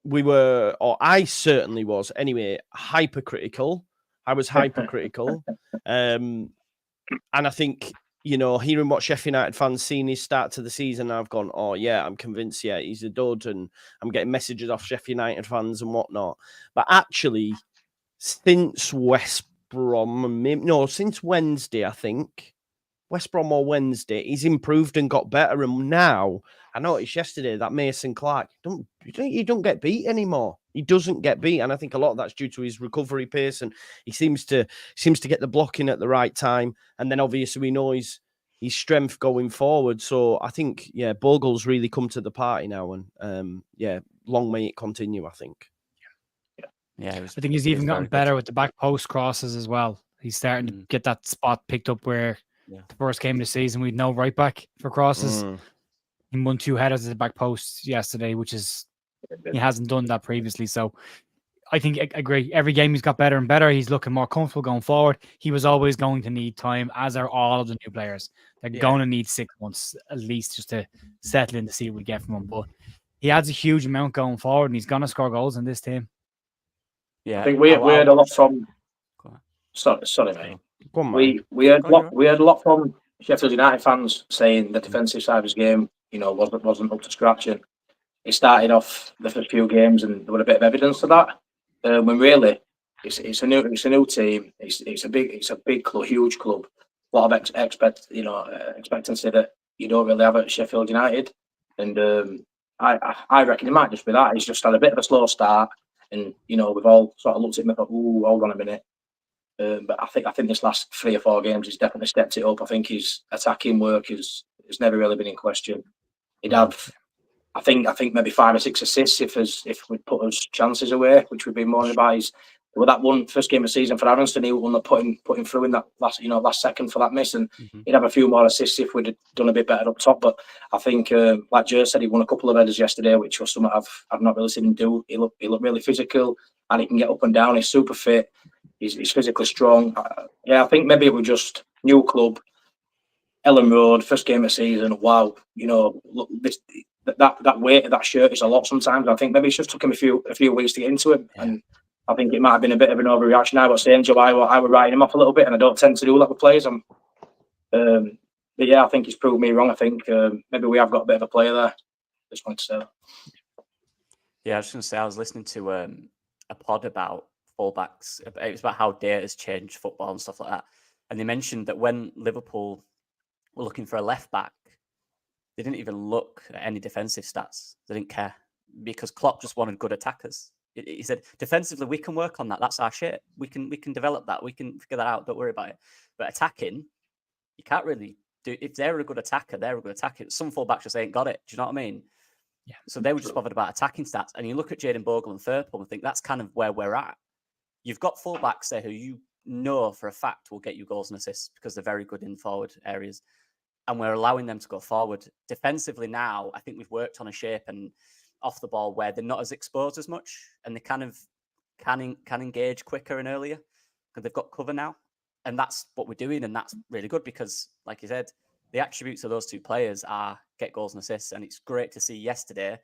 we were, or I certainly was anyway, hypercritical. I was hypercritical. And I think, you know, hearing what Sheffield United fans seen his start to the season, I've gone, oh yeah, I'm convinced, yeah, he's a dud, and I'm getting messages off Sheffield United fans and whatnot. But actually, since since Wednesday, I think, West Brom or Wednesday, he's improved and got better. And now, I noticed yesterday that Mason Clark, he don't get beat anymore. He doesn't get beat. And I think a lot of that's due to his recovery pace. And he seems to get the blocking at the right time. And then obviously we know his strength going forward. So I think, yeah, Bogle's really come to the party now. And yeah, long may it continue, I think. Yeah, I think he's even gotten better with the back post crosses as well. He's starting to get that spot picked up where the first game of the season we'd no right back for crosses. He won 2 headers at the back post yesterday, which is he hasn't done that previously. So I think I agree. Every game he's got better and better. He's looking more comfortable going forward. He was always going to need time, as are all of the new players. They're going to need 6 months at least just to settle in to see what we get from him. But he adds a huge amount going forward, and he's going to score goals in this team. Yeah, I think we heard a lot from. Sorry, mate. We heard a lot from Sheffield United fans saying the defensive side of his game, you know, wasn't up to scratch, and it started off the first few games, and there was a bit of evidence to that. When really, it's a new team. It's a big club, huge club. A lot of expectancy that you don't really have at Sheffield United, and I reckon it might just be that he's just had a bit of a slow start. And you know, we've all sort of looked at him and thought, "Ooh, hold on a minute." But I think this last 3 or 4 games, he's definitely stepped it up. I think his attacking work has never really been in question. He'd have, I think maybe 5 or 6 assists if we'd put those chances away, which would be more about his. Well, that one first game of the season for Aaronson, he wouldn't have put him through in that last second for that miss, and he'd have a few more assists if we'd have done a bit better up top. But I think, like Joe said, he won a couple of headers yesterday, which was something I've not really seen him do. He looked really physical, and he can get up and down. He's super fit. He's physically strong. I think maybe it was just new club, Ellen Road, first game of the season. Wow, you know, look, that weight of that shirt is a lot sometimes. I think maybe it's just took him a few weeks to get into it, and I think it might have been a bit of an overreaction. I was saying, Joe, I was writing him off a little bit, and I don't tend to do that with players. But yeah, I think he's proved me wrong. I think maybe we have got a bit of a player there. Just wanted to say that. Yeah, I was just going to say, I was listening to a pod about fullbacks. It was about how data has changed football and stuff like that. And they mentioned that when Liverpool were looking for a left back, they didn't even look at any defensive stats. They didn't care because Klopp just wanted good attackers. He said, defensively, we can work on that. That's our shit. We can develop that. We can figure that out. Don't worry about it. But attacking, you can't really do. If they're a good attacker, they're a good attacker. Some fullbacks just ain't got it. Do you know what I mean? Yeah. So they were just bothered about attacking stats. And you look at Jayden Bogle and Farke and think that's kind of where we're at. You've got fullbacks there who you know for a fact will get you goals and assists because they're very good in forward areas. And we're allowing them to go forward. Defensively now, I think we've worked on a shape and off the ball where they're not as exposed as much and they kind of can engage quicker and earlier because they've got cover now. And that's what we're doing. And that's really good because, like you said, the attributes of those 2 players are get goals and assists. And it's great to see yesterday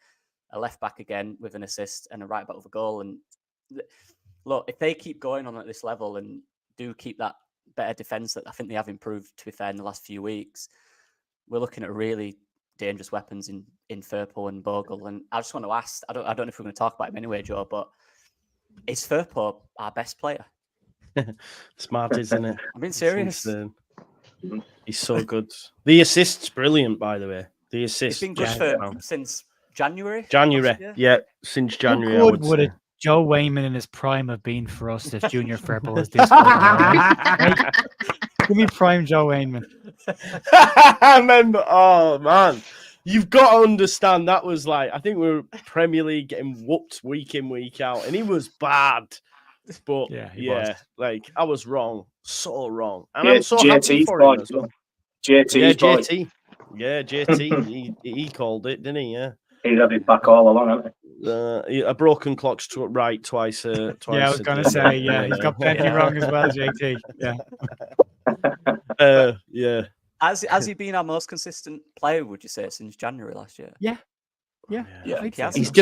a left back again with an assist and a right back with a goal. And look, if they keep going on at this level and do keep that better defence that I think they have improved, to be fair, in the last few weeks, we're looking at really dangerous weapons in Farke and Bogle. And I just want to ask, I don't know if we're going to talk about him anyway, Joe, but is Farke our best player? Smart, isn't it? I'm being serious. He's so good. The assist's brilliant, by the way. The assist. It's been good since January. Yeah, since January. How good would a Joe Wayman in his prime have been for us if Junior Farke was this good? Give me prime Joe Wayneman. I remember. Oh man, you've got to understand that was like I think we were Premier League getting whooped week in week out, and he was bad. But He was. like I was wrong, so wrong, and I'm so happy JT's for him boy. as well. JT's boy. JT. Yeah, JT. he called it, didn't he? Yeah. He's had his back all along, hasn't he? A broken clock's right twice. Yeah, I was going to say, he's got plenty wrong as well, JT. Yeah. Yeah. Has he been our most consistent player, would you say, since January last year? Yeah. I'd say He's so.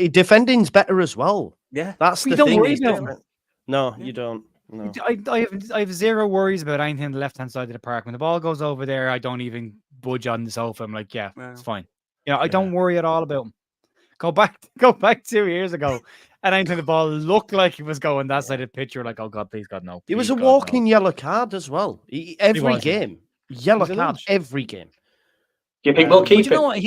defending's better as well. Yeah. That's We the don't thing. worry He's about different. No, you don't. No. I have zero worries about anything on the left-hand side of the park. When the ball goes over there, I don't even budge on the sofa. I'm like, it's fine. I don't worry at all about him. Go back 2 years ago, and anytime the ball looked like it was going that side of the pitch, you're like, oh God, please God, no. It was a God, walking no. yellow card as well. Every was, game. Yellow He's a card lunch. every game. Do you think we'll But keep you know it? what? He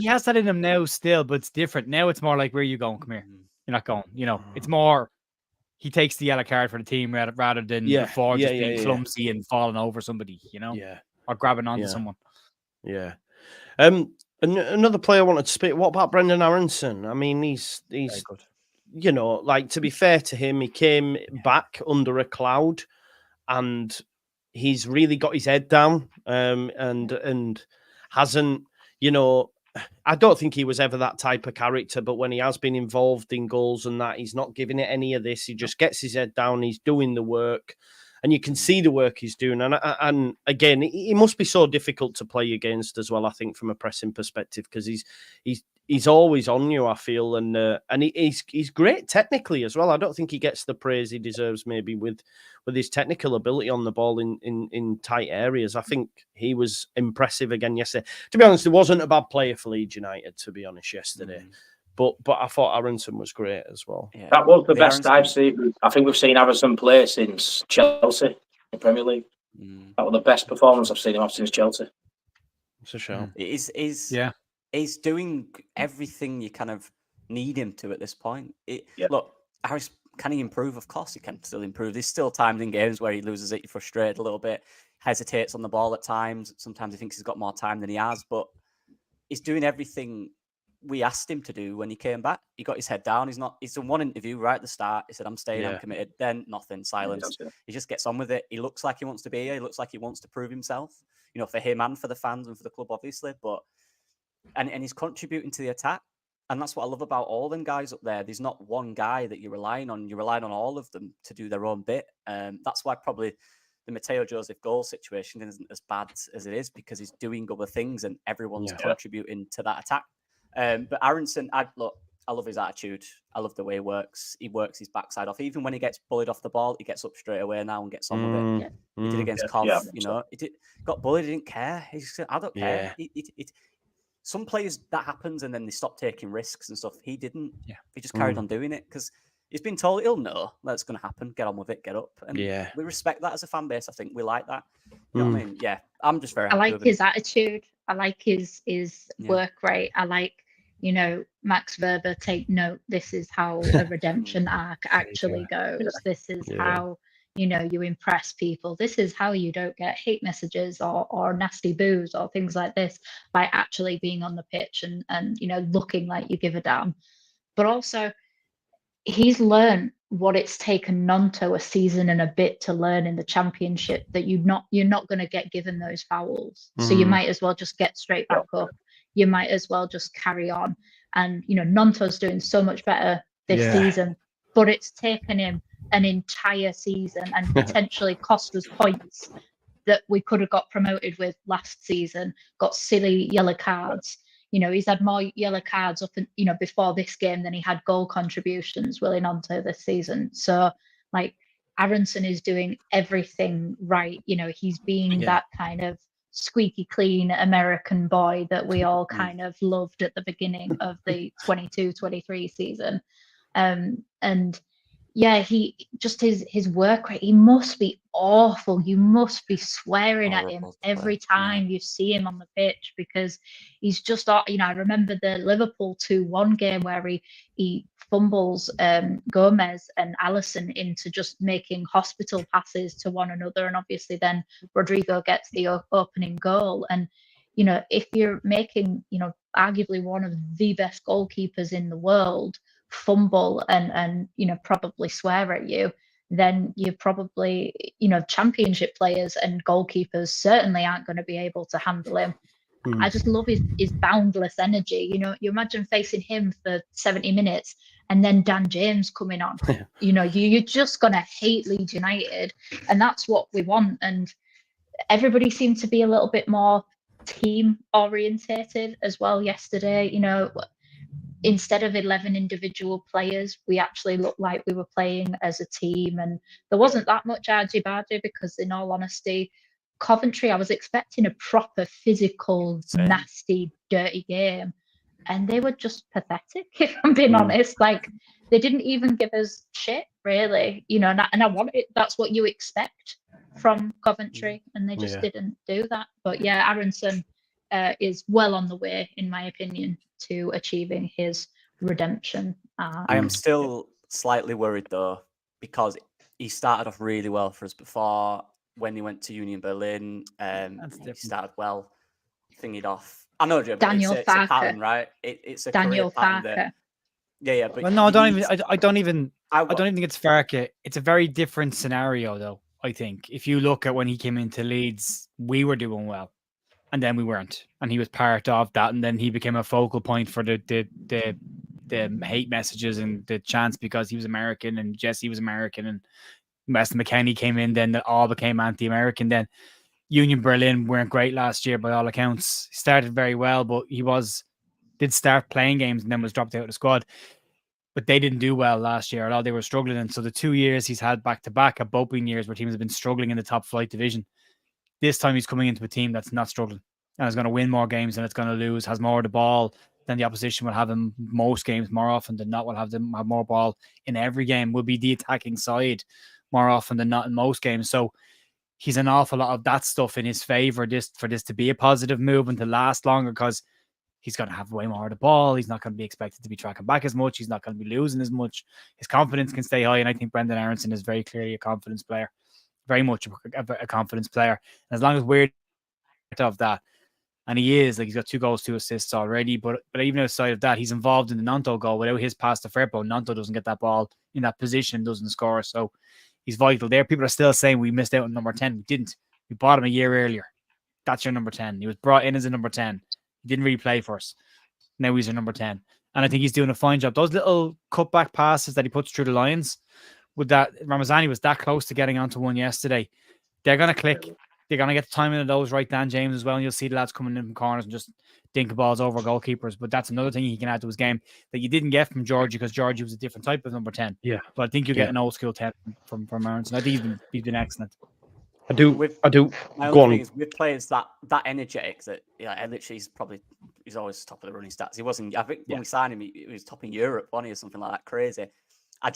has that in him now still, but it's different. Now it's more like, where are you going? Come here. You're not going. It's more he takes the yellow card for the team rather than before just being clumsy and falling over somebody, or grabbing onto someone. Yeah. Another player I wanted to speak. What about Brendan Aaronson? I mean, he's Very good. like, to be fair to him, he came back under a cloud, and he's really got his head down, and hasn't, I don't think he was ever that type of character, but when he has been involved in goals and that, he's not giving it any of this. He just gets his head down. He's doing the work. And you can see the work he's doing. And again, he must be so difficult to play against as well, I think, from a pressing perspective, because he's always on you, I feel. And he's great technically as well. I don't think he gets the praise he deserves, maybe, with his technical ability on the ball in tight areas. I think he was impressive again yesterday. To be honest, it wasn't a bad player for Leeds United, to be honest, yesterday. But I thought Aaronson was great as well. Yeah. That was the best Aaronson. I've seen. I think we've seen Aaronson play since Chelsea in the Premier League. That was the best performance I've seen him have since Chelsea. It's a show. He's doing everything you kind of need him to at this point. Look, Harris, can he improve? Of course he can still improve. There's still times in games where he loses it, he's frustrated a little bit, hesitates on the ball at times. Sometimes he thinks he's got more time than he has, but he's doing everything we asked him to do when he came back. He got his head down. He's done one interview right at the start. He said, I'm staying, I'm committed. Then nothing, silence. He just gets on with it. He looks like he wants to be here. He looks like he wants to prove himself, for him and for the fans and for the club, obviously. But and he's contributing to the attack. And that's what I love about all them guys up there. There's not one guy that you're relying on. You're relying on all of them to do their own bit. That's why probably the Mateo Joseph goal situation isn't as bad as it is, because he's doing other things and everyone's contributing to that attack. But Aaronson, I love his attitude. I love the way he works. He works his backside off. Even when he gets bullied off the ball, he gets up straight away now and gets on with it. He did against Cov, He got bullied, he didn't care. He said, I don't care. Some players, that happens and then they stop taking risks and stuff. He didn't. He just carried on doing it because he's been told he'll know that's going to happen. Get on with it, get up. And we respect that as a fan base. I think we like that. You know what I mean? Yeah, I'm just very happy I like with his attitude. I like his work rate. I like, Max Verber, take note. This is how a redemption arc actually goes. This is how, you impress people. This is how you don't get hate messages or nasty boos or things like this by actually being on the pitch and looking like you give a damn. But also, he's learned what it's taken Nonto a season and a bit to learn in the Championship, that you're not going to get given those fouls. So you might as well just get straight back up. You might as well just carry on. And, Nonto's doing so much better this season, but it's taken him an entire season and potentially cost us points that we could have got promoted with last season, got silly yellow cards. He's had more yellow cards up and, before this game than he had goal contributions, Willie Nonto, this season. So, Aaronson is doing everything right. He's being that kind of squeaky clean American boy that we all kind of loved at the beginning of the 22-23 season. And he just his work rate, he must be awful. You must be swearing at him every time you see him on the pitch, because he's just, I remember the Liverpool 2-1 game where he fumbles Gomez and Alisson into just making hospital passes to one another. And obviously then Rodrigo gets the opening goal. And, you know, if you're making, you know, arguably one of the best goalkeepers in the world fumble and you know, probably swear at you, then you're probably, you know, championship players and goalkeepers certainly aren't going to be able to handle him. I just love his boundless energy. You know, you imagine facing him for 70 minutes and then Dan James coming on. You know, you're just going to hate Leeds United. And that's what we want. And everybody seemed to be a little bit more team orientated as well yesterday. You know, instead of 11 individual players, we actually looked like we were playing as a team. And there wasn't that much argy-bargy because, in all honesty, Coventry, I was expecting a proper physical, nasty, dirty game. And they were just pathetic, if I'm being honest. Like, they didn't even give us shit, really. You know, and I want it. That's what you expect from Coventry. And they just didn't do that. But yeah, Aaronson is well on the way, in my opinion, to achieving his redemption. I am still slightly worried, though, because he started off really well for us before. When he went to Union Berlin, he started well, thingied off. I know, Joe, but Daniel it's a Farke. pattern, right? It's a Daniel career pattern Farke. Yeah, but well, no, I don't even think it's Farke. It's a very different scenario, though. I think if you look at when he came into Leeds, we were doing well, and then we weren't, and he was part of that, and then he became a focal point for the hate messages and the chants because he was American and Jesse was American and Weston McKennie came in, then that all became anti-American. Then Union Berlin weren't great last year by all accounts. He started very well, but he did start playing games and then was dropped out of the squad. But they didn't do well last year at all. They were struggling. And so the 2 years he's had back-to-back have both been years where teams have been struggling in the top flight division. This time he's coming into a team that's not struggling and is going to win more games than it's going to lose, has more of the ball than the opposition will have him most games more often than not, will have them have more ball in every game, will be the attacking side more often than not in most games. So he's an awful lot of that stuff in his favor for this to be a positive move and to last longer, because he's going to have way more of the ball. He's not going to be expected to be tracking back as much. He's not going to be losing as much. His confidence can stay high. And I think Brendan Aaronson is very clearly a confidence player, very much a confidence player. And as long as we're of that, and he is, like, he's got 2 goals, 2 assists already. But even outside of that, he's involved in the Nanto goal. Without his pass to Firpo, Nanto doesn't get that ball in that position, doesn't score. So he's vital there. People are still saying we missed out on number 10. We didn't. We bought him a year earlier. That's your number 10. He was brought in as a number 10. He didn't really play for us. Now he's a number 10. And I think he's doing a fine job. Those little cutback passes that he puts through the lines, with that, Ramazani was that close to getting onto one yesterday. They're going to click. They're going to get the timing of those right, Dan James as well. And you'll see the lads coming in from corners and just dink balls over goalkeepers. But that's another thing he can add to his game that you didn't get from Georgie, because Georgie was a different type of number 10. Yeah. But I think you get an old school 10 from Aaronson. I think he's been excellent. I do. My Go only on. thing is with players that energetic, that literally he's always top of the running stats. He wasn't. I think when we signed him, he was top in Europe, wasn't he, or something like that. Crazy. I'm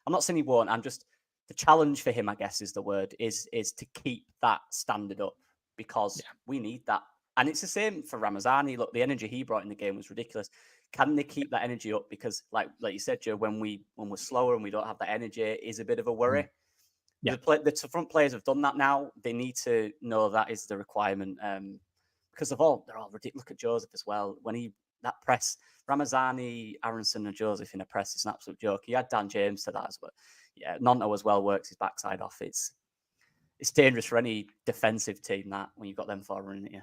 not saying he won't. The challenge for him, I guess, is the word, is to keep that standard up, because we need that. And it's the same for Ramazani. Look, the energy he brought in the game was ridiculous. Can they keep that energy up? Because, like you said, Joe, when we're slower and we don't have that energy, it is a bit of a worry. Yeah. The front players have done that now. They need to know that is the requirement, because they're all ridiculous. Look at Joseph as well. When that press, Ramazani, Aaronson, and Joseph in a press is an absolute joke. He had Dan James to that as well. Yeah, Nanto as well works his backside off. It's dangerous for any defensive team that when you've got them four running at you.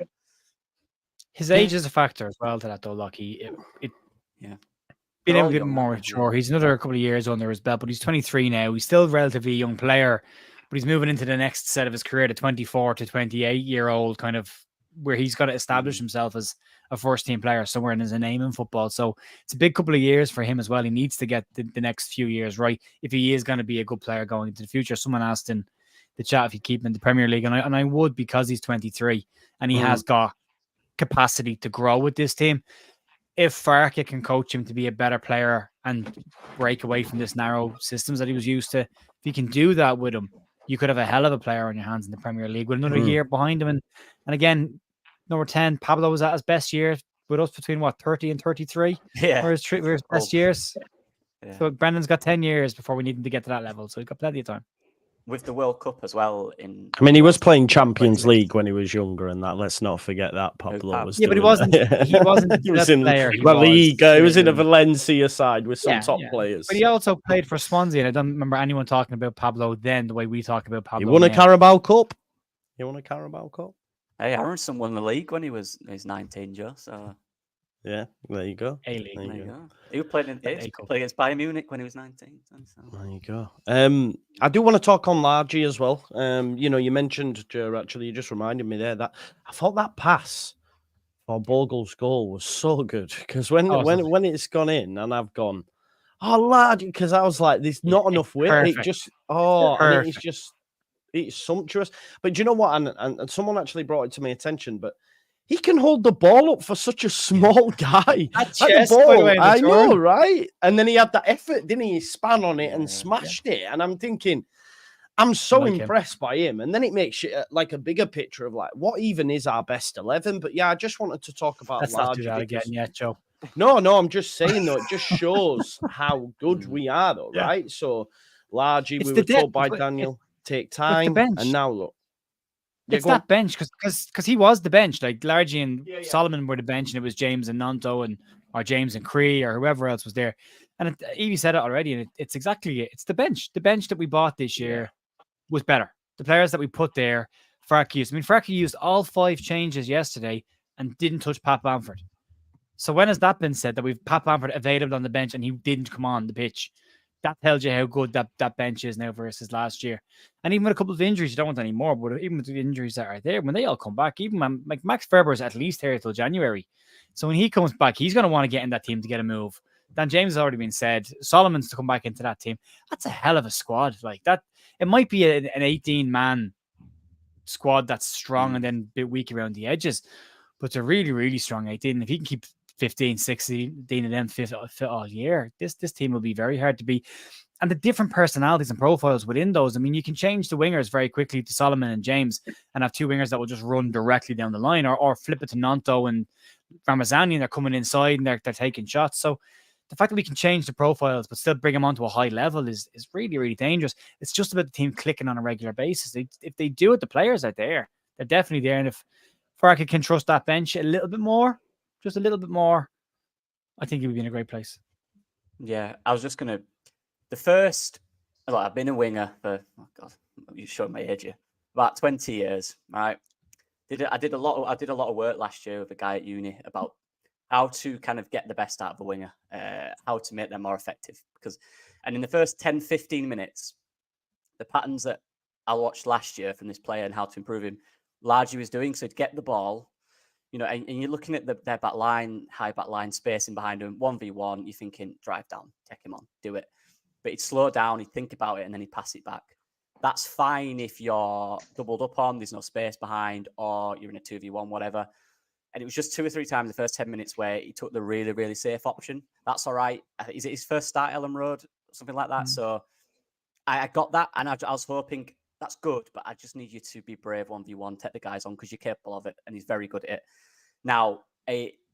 His age is a factor as well to that, though, Lockie. Being able to get more mature. He's another couple of years under his belt, but he's 23 now. He's still a relatively young player, but he's moving into the next set of his career, the 24 to 28-year-old kind of, where he's got to establish himself as a first-team player somewhere and as a name in football. So it's a big couple of years for him as well. He needs to get the next few years right if he is going to be a good player going into the future. Someone asked in the chat if he'd keep him in the Premier League, and I would, because he's 23 and he has got capacity to grow with this team. If Farke can coach him to be a better player and break away from this narrow systems that he was used to, if he can do that with him, you could have a hell of a player on your hands in the Premier League with another year behind him. And again, number 10, Pablo was at his best year with us between 30 and 33. Yeah. Were his best years. Yeah. So Brendan's got 10 years before we need him to get to that level. So he's got plenty of time. With the World Cup as well. I mean, he was playing Champions League when he was younger, and that. Let's not forget that Pablo was. Yeah, but he doing wasn't. that. He wasn't the He was best in player. La Liga. He was in a in- Valencia side with some top players. But he also played for Swansea, and I don't remember anyone talking about Pablo then the way we talk about Pablo. He won a now. Carabao Cup. He won a Carabao Cup. Hey, Aaronson won the league when he was 19, Joe. So Yeah, there you go. A-League. There there you you go. go. He played against Bayern Munich when he was 19. So. There you go. I do want to talk on Largy as well. You mentioned, Joe, actually, you just reminded me there that I thought that pass for Bogle's goal was so good because when it's gone in and I've gone, oh, Largy, because I was like, there's not enough width. Perfect. It just, and it's sumptuous. But do you know what? And someone actually brought it to my attention, but he can hold the ball up for such a small guy. That Like chest, the by the ball, way, in the I know, turn. right? And then he had that effort, didn't he? He span on it and Yeah. smashed it. And I'm thinking, I'm so like him. impressed by him. And then it makes it like a bigger picture of like, what even is our best 11? But yeah, I just wanted to talk about Let's not do Largy that again because- yet, Joe. No, I'm just saying though, it just shows how good we are though, Yeah. right? So Largy, It's we the were told depth, by but Daniel, take time. bench. And now look. Yeah, It's go on. that bench because he was the bench. Like Largy and Solomon were the bench, and it was James and Nanto or James and Cree or whoever else was there. And Evie said it already, and it's exactly it. It's the bench. The bench that we bought this year was better. The players that we put there, Farke used. I mean, Farke used all 5 changes yesterday and didn't touch Pat Bamford. So when has that been said that we've Pat Bamford available on the bench and he didn't come on the pitch? That tells you how good that bench is now versus last year. And even with a couple of injuries, you don't want any more, but even with the injuries that are there, when they all come back, even when like Max Ferber's at least here till January. So when he comes back, he's going to want to get in that team to get a move. Dan James has already been said. Solomon's to come back into that team. That's a hell of a squad. Like that, it might be an 18-man squad that's strong and then a bit weak around the edges, but it's a really, really strong 18. If he can keep 15, 16 of them fit all year, this team will be very hard to beat. And the different personalities and profiles within those, I mean, you can change the wingers very quickly to Solomon and James and have 2 wingers that will just run directly down the line or flip it to Nanto and Ramazani and they're coming inside and they're taking shots. So the fact that we can change the profiles but still bring them onto a high level is really, really dangerous. It's just about the team clicking on a regular basis. If they do it, the players are there. They're definitely there. And if Farke can trust that bench a little bit more, just a little bit more, I think he would be in a great place. Yeah, I was just going to... I've been a winger for, oh God, you're showing my age here, about 20 years, right? I did a lot of work last year with a guy at uni about how to kind of get the best out of a winger, how to make them more effective. And in the first 10, 15 minutes, the patterns that I watched last year from this player and how to improve him, largely was doing, so to get the ball, and you're looking at their back line, high back line, spacing behind him, 1v1, you're thinking, drive down, take him on, do it. But he'd slow down, he'd think about it, and then he'd pass it back. That's fine if you're doubled up on, there's no space behind, or you're in a 2v1, whatever. And it was just 2 or 3 times the first 10 minutes where he took the really, really safe option. That's all right. Is it his first start, Ellen Road? Something like that. So I got that, and I was hoping, that's good, but I just need you to be brave 1v1, take the guys on, because you're capable of it, and he's very good at it. Now,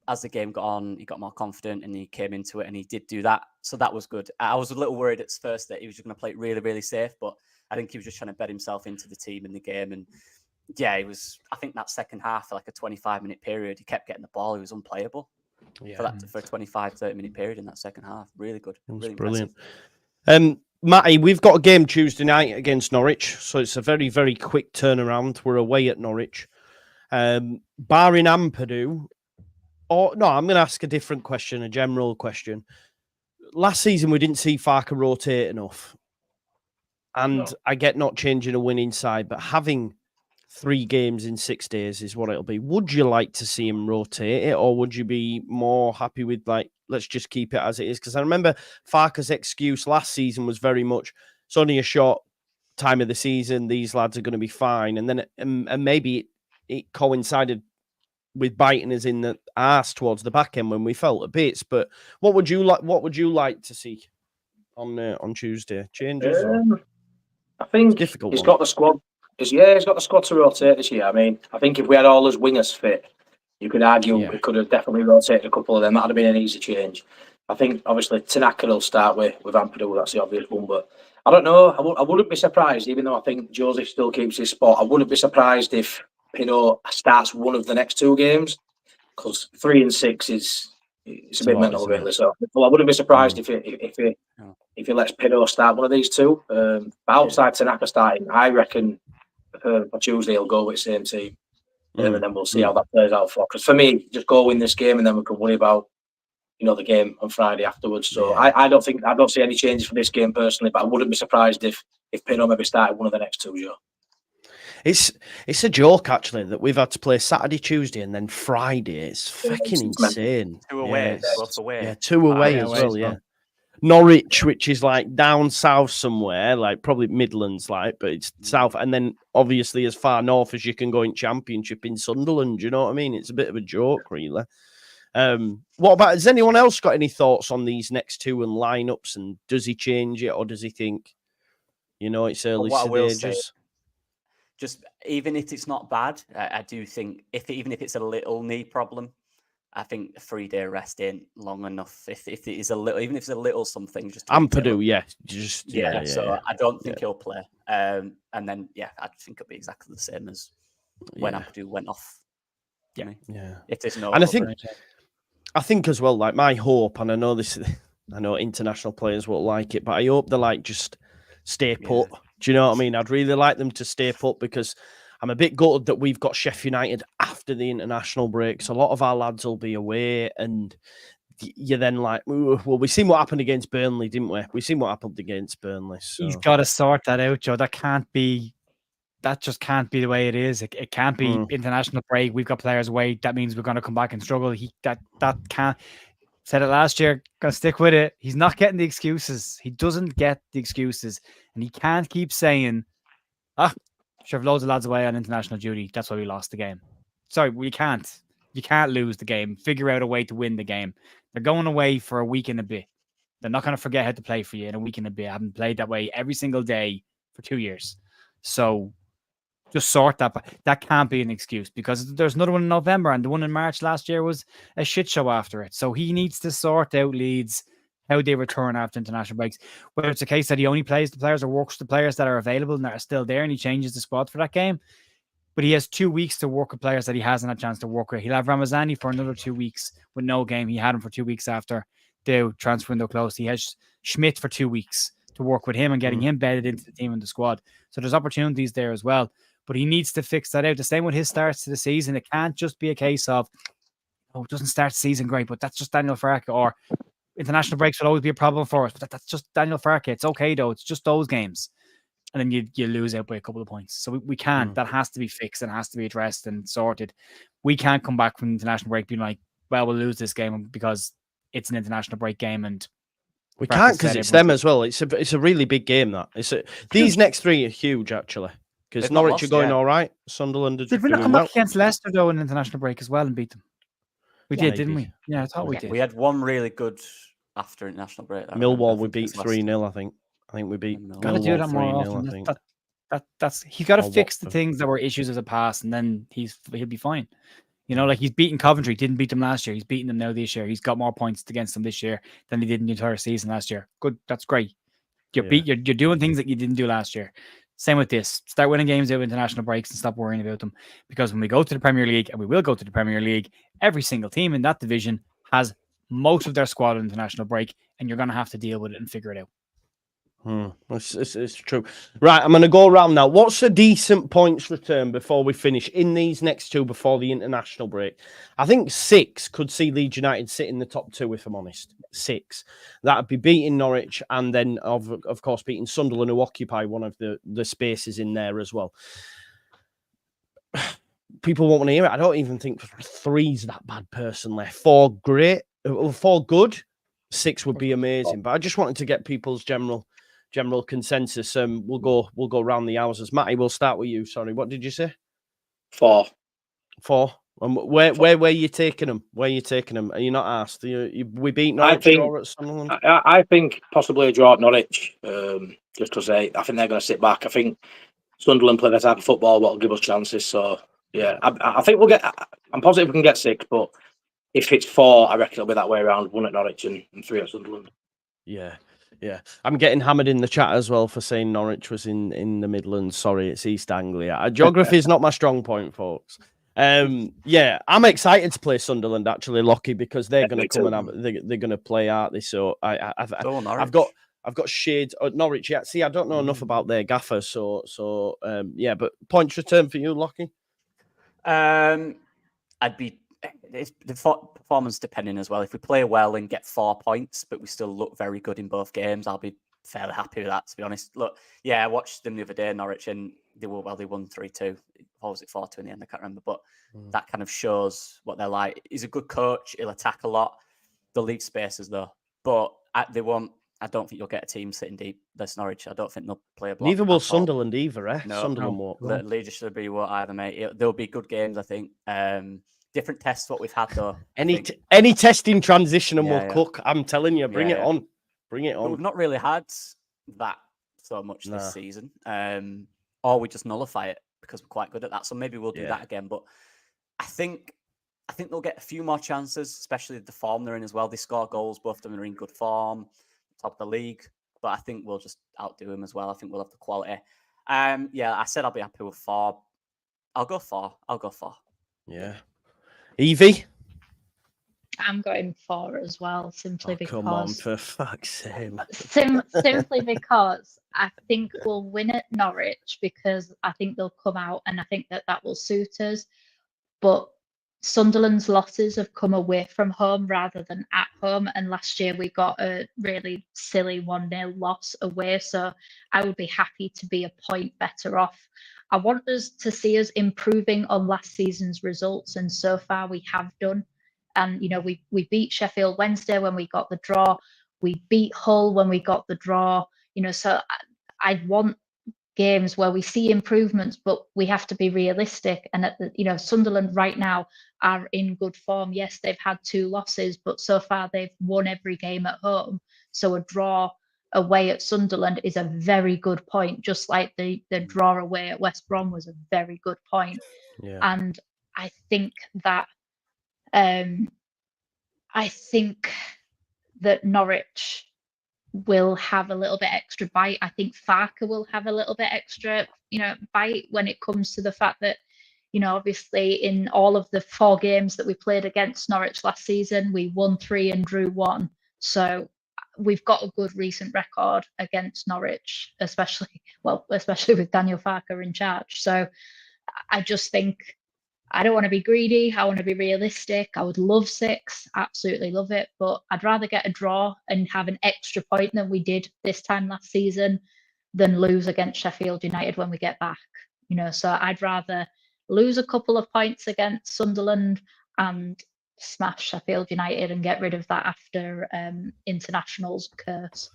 as the game got on, he got more confident, and he came into it, and he did do that. So that was good. I was a little worried at first that he was just going to play it really, really safe, but I think he was just trying to bet himself into the team in the game. And yeah, I think that second half, for like a 25-minute period, he kept getting the ball. He was unplayable for a 25, 30-minute period in that second half. Really good. Really brilliant. impressive. Matty, we've got a game Tuesday night against Norwich, so it's a very, very quick turnaround. We're away at Norwich. Barring Ampadu, I'm going to ask a different question, a general question. Last season, we didn't see Farke rotate enough. And I get not changing a winning side, but having 3 games in 6 days is what it'll be. Would you like to see him rotate it, or would you be more happy with, like, let's just keep it as it is? Because I remember Farke's excuse last season was very much, it's only a short time of the season, these lads are going to be fine. And then and maybe it coincided with biting us in the arse towards the back end when we felt a bit. But what would you like to see on Tuesday? Changes? I think he's got the squad. He's got the squad to rotate this year. I mean, I think if we had all those wingers fit, you could argue we could have definitely rotated a couple of them. That would have been an easy change. I think obviously Tanaka will start with Ampadu. That's the obvious one, but I don't know. I wouldn't be surprised, even though I think Joseph still keeps his spot. I wouldn't be surprised if Pinot starts one of the next 2 games, because 3 and 6 it's a bit mental, really. So I wouldn't be surprised if he lets Pinot start one of these 2. But outside Tanaka starting, I reckon for Tuesday he'll go with the same team, and then we'll see how that plays out. Because for me, just go win this game, and then we can worry about the game on Friday afterwards. So I don't see any changes for this game personally, but I wouldn't be surprised if Pinot maybe started one of the next 2. Joe. It's a joke actually that we've had to play Saturday, Tuesday, and then Friday. It's fucking insane. 2 away, both away. Yeah, 2 away as well. Yeah, Norwich, which is like down south somewhere, like probably Midlands, like, but it's south, and then obviously as far north as you can go in Championship in Sunderland. You know what I mean? It's a bit of a joke, really. What about? Has anyone else got any thoughts on these next 2 and lineups? And does he change it, or does he think, it's early stages? Just even if it's not bad, I do think even if it's a little knee problem, I think a 3-day rest ain't long enough. If it is a little, even if it's a little something, just Ampadu, So I don't think he'll play. And then I think it'll be exactly the same as when Ampadu went off. Yeah. If there's no, and I think as well, like my hope, and I know international players won't like it, but I hope they like just stay put. Do you know what I mean? I'd really like them to stay put, because I'm a bit gutted that we've got Sheffield United after the international break. So a lot of our lads will be away, and you're then like, well, we seen what happened against Burnley, didn't we? We seen what happened against Burnley. So. He's got to sort that out, Joe. That just can't be the way it is. It can't be international break. We've got players away. That means we're going to come back and struggle. That can't. Said it last year. Gonna stick with it. He's not getting the excuses. He doesn't get the excuses, and he can't keep saying, sure, loads of lads away on international duty. That's why we lost the game. Sorry, we can't. You can't lose the game. Figure out a way to win the game. They're going away for a week and a bit. They're not going to forget how to play for you in a week and a bit. I haven't played that way every single day for 2 years. So just sort that. That can't be an excuse, because there's another one in November, and the one in March last year was a shit show after it. So he needs to sort out Leeds, how they return after international breaks. Whether it's a case that he only plays the players or works the players that are available and that are still there, and he changes the squad for that game. But he has 2 weeks to work with players that he hasn't had a chance to work with. He'll have Ramazani for another 2 weeks with no game. He had him for 2 weeks after the transfer window closed. He has Schmidt for 2 weeks to work with him and getting him bedded into the team and the squad. So there's opportunities there as well. But he needs to fix that out. The same with his starts to the season. It can't just be a case of, it doesn't start the season great, but that's just Daniel Farke, or international breaks will always be a problem for us. But that's just Daniel Farke. It's okay, though. It's just those games. And then you lose out by a couple of points. So we can't. That has to be fixed and has to be addressed and sorted. We can't come back from the international break being like, well, we'll lose this game because it's an international break game, and we can't, because it's them as well. It's a really big game. These next 3 are huge, actually. Because Norwich are going all right. Sunderland are did we not come back against Leicester, though, in an international break as well and beat them? We did, didn't we? Yeah, I thought we did. We had one really good after international break. Millwall, we beat 3-0, I think. I think we beat Millwall. Got to do that more often. That's he's got to fix the things that were issues of the past, and then he'll be fine. Like he's beaten Coventry, didn't beat them last year. He's beaten them now this year. He's got more points against them this year than he did in the entire season last year. Good, that's great. You're doing things that you didn't do last year. Same with this. Start winning games out of international breaks and stop worrying about them. Because when we go to the Premier League, and we will go to the Premier League, every single team in that division has most of their squad on international break, and you're going to have to deal with it and figure it out. It's true. Right, I'm going to go around now. What's a decent points return before we finish in these next 2 before the international break? I think 6 could see Leeds United sit in the top 2, if I'm honest. 6. That'd be beating Norwich, and then, of course, beating Sunderland, who occupy one of the spaces in there as well. People won't want to hear it. I don't even think 3's that bad, personally. 4, great. 4, good. 6 would be amazing. But I just wanted to get people's general consensus. We'll go round the houses. Matty, we'll start with you. Sorry, what did you say? 4. 4. And where are you taking them? Where are you taking them? Are you not asked? We beat Norwich at Sunderland? I think possibly a draw at Norwich. Just because I think they're going to sit back. I think Sunderland play that type of football, what will give us chances. So yeah, I think we'll get. I'm positive we can get 6, but if it's 4, I reckon it'll be that way around. 1 at Norwich and 3 at Sunderland. Yeah. I'm getting hammered in the chat as well for saying Norwich was in the Midlands. Sorry, it's East Anglia. Geography is not my strong point, folks. I'm excited to play Sunderland actually, Lockie, because they're going to come and they're going to play, aren't they? So I've got shades at Norwich. Yeah, see, I don't know enough about their gaffer, so but points return for you, Lockie. It's the performance depending as well. If we play well and get 4 points, but we still look very good in both games, I'll be fairly happy with that, to be honest. Look, I watched them the other day, Norwich, and they won 3-2. Or was it 4-2 in the end? I can't remember, but that kind of shows what they're like. He's a good coach. He'll attack a lot. They'll leave spaces though, but they won't. I don't think you'll get a team sitting deep. That's Norwich. I don't think they'll play a block. Neither will Sunderland either, eh? No, Sunderland won't. Leeds should be what either, mate. There'll be good games, I think. Different tests what we've had though. Any testing transition and we'll cook. I'm telling you, bring it on. Bring it on. But we've not really had that so much this season. Or we just nullify it because we're quite good at that. So maybe we'll do that again. But I think they'll get a few more chances, especially the form they're in as well. They score goals, both of them are in good form, top of the league. But I think we'll just outdo them as well. I think we'll have the quality. I said I'll be happy with 4. I'll go 4. Yeah. Evie? I'm going 4 as well, simply because... Come on, for fuck's sake. Simply because I think we'll win at Norwich because I think they'll come out and I think that will suit us. But Sunderland's losses have come away from home rather than at home. And last year we got a really silly 1-0 loss away. So I would be happy to be a point better off. I want us to see us improving on last season's results, and so far we have done. And we beat Sheffield Wednesday when we got the draw. We beat Hull when we got the draw. So I want games where we see improvements, but we have to be realistic. And Sunderland right now are in good form. Yes, they've had 2 losses, but so far they've won every game at home. So a draw away at Sunderland is a very good point, just like the draw away at West Brom was a very good point. Yeah. And I think that Norwich will have a little bit extra bite. I think Farke will have a little bit extra, bite when it comes to the fact that, obviously in all of the 4 games that we played against Norwich last season, we won 3 and drew 1. So we've got a good recent record against Norwich, especially with Daniel Farke in charge. So I just think I don't want to be greedy. I want to be realistic. I would love 6, absolutely love it. But I'd rather get a draw and have an extra point than we did this time last season than lose against Sheffield United when we get back. So I'd rather lose a couple of points against Sunderland and smash Sheffield United and get rid of that after internationals curse.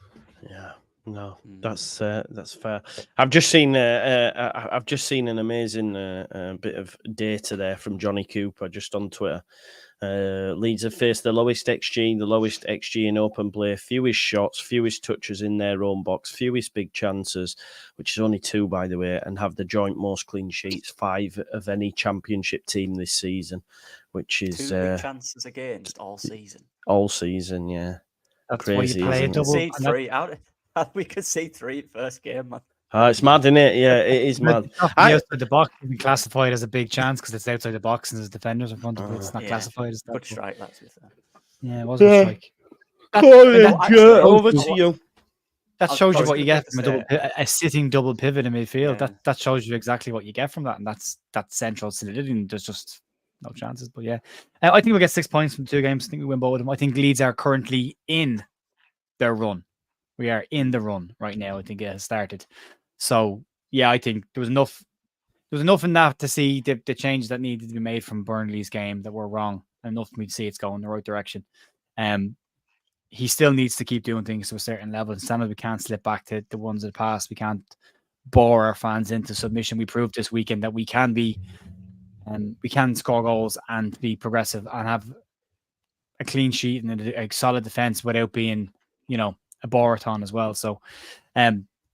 Yeah, no, that's fair. I've just seen an amazing bit of data there from Johnny Cooper just on Twitter. Leeds have faced the lowest XG in open play, fewest shots, fewest touches in their own box, fewest big chances, which is only 2 by the way, and have the joint most clean sheets, 5 of any championship team this season, which is 2 big chances against all season. All season, yeah. That's crazy. Why you play a double. We could see 3 first game, man. It's mad, isn't it? Yeah, it is mad. Outside the box can be classified as a big chance because it's outside the box and there's defenders in front of it. It's not classified as that. Good strike, that's with that. Yeah, it wasn't a strike. Over to you. That shows you what you get from a sitting double pivot in midfield. Yeah. That shows you exactly what you get from that, and that's central solidity. And there's just no chances. But yeah, I think we'll get 6 points from 2 games. I think we win both of them. I think Leeds are currently in their run. We are in the run right now. I think it has started. So yeah, I think there was enough in that to see the changes that needed to be made from Burnley's game that were wrong. Enough for me to see it's going in the right direction. He still needs to keep doing things to a certain level. And some of we can't slip back to the ones of the past. We can't bore our fans into submission. We proved this weekend that we can be, we can score goals and be progressive and have a clean sheet and a solid defense without being, a borathon as well. So,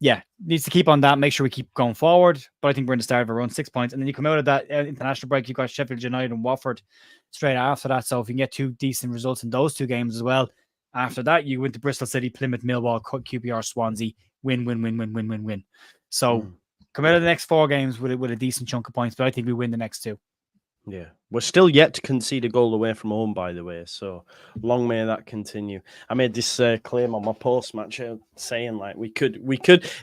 yeah, needs to keep on that. Make sure we keep going forward. But I think we're in the start of a run, 6 points, and then you come out of that international break. You've got Sheffield United and Watford straight after that. So if you can get 2 decent results in those 2 games as well, after that you went to Bristol City, Plymouth, Millwall, QPR, Swansea, win. So come out of the next 4 games with a decent chunk of points. But I think we win the next 2. Yeah, we're still yet to concede a goal away from home, by the way. So long may that continue. I made this claim on my post-match saying like we could,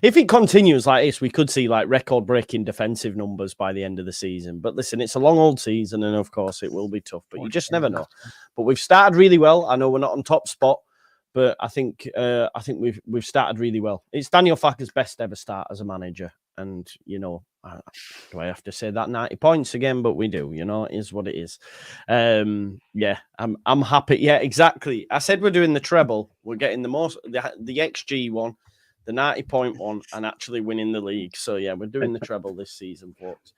if it continues like this, we could see like record-breaking defensive numbers by the end of the season. But listen, it's a long old season, and of course it will be tough. But you just never know. But we've started really well. I know we're not on top spot, but I think we've started really well. It's Daniel Farke's best ever start as a manager. And, you know, do I have to say that 90 points again? But we do, you know, it is what it is. Yeah, I'm happy. Yeah, exactly. I said we're doing the treble. We're getting the XG one, the 90-point one, and actually winning the league. So, yeah, we're doing the treble this season, folks.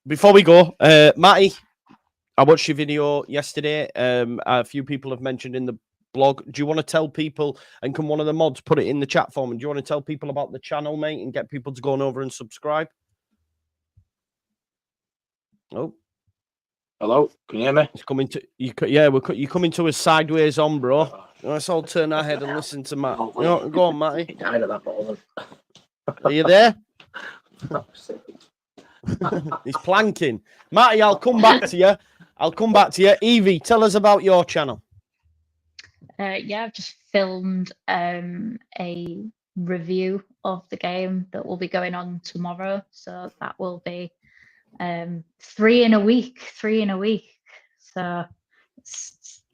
Before we go, Matty, I watched your video yesterday. A few people have mentioned in the blog. Do you want to tell people, and can one of the mods put it in the chat form? And do you want to tell people about the channel, mate, and get people to go on over and subscribe? Oh, hello, can you hear me? It's coming to you. Yeah, you're coming to us sideways on, bro. Let's all turn our head and listen to Matt. You know, go on, Matty. Are you there? He's planking. Matty, I'll come back to you. Evie, tell us about your channel. Yeah, I've just filmed a review of the game that will be going on tomorrow. So that will be 3 in a week. So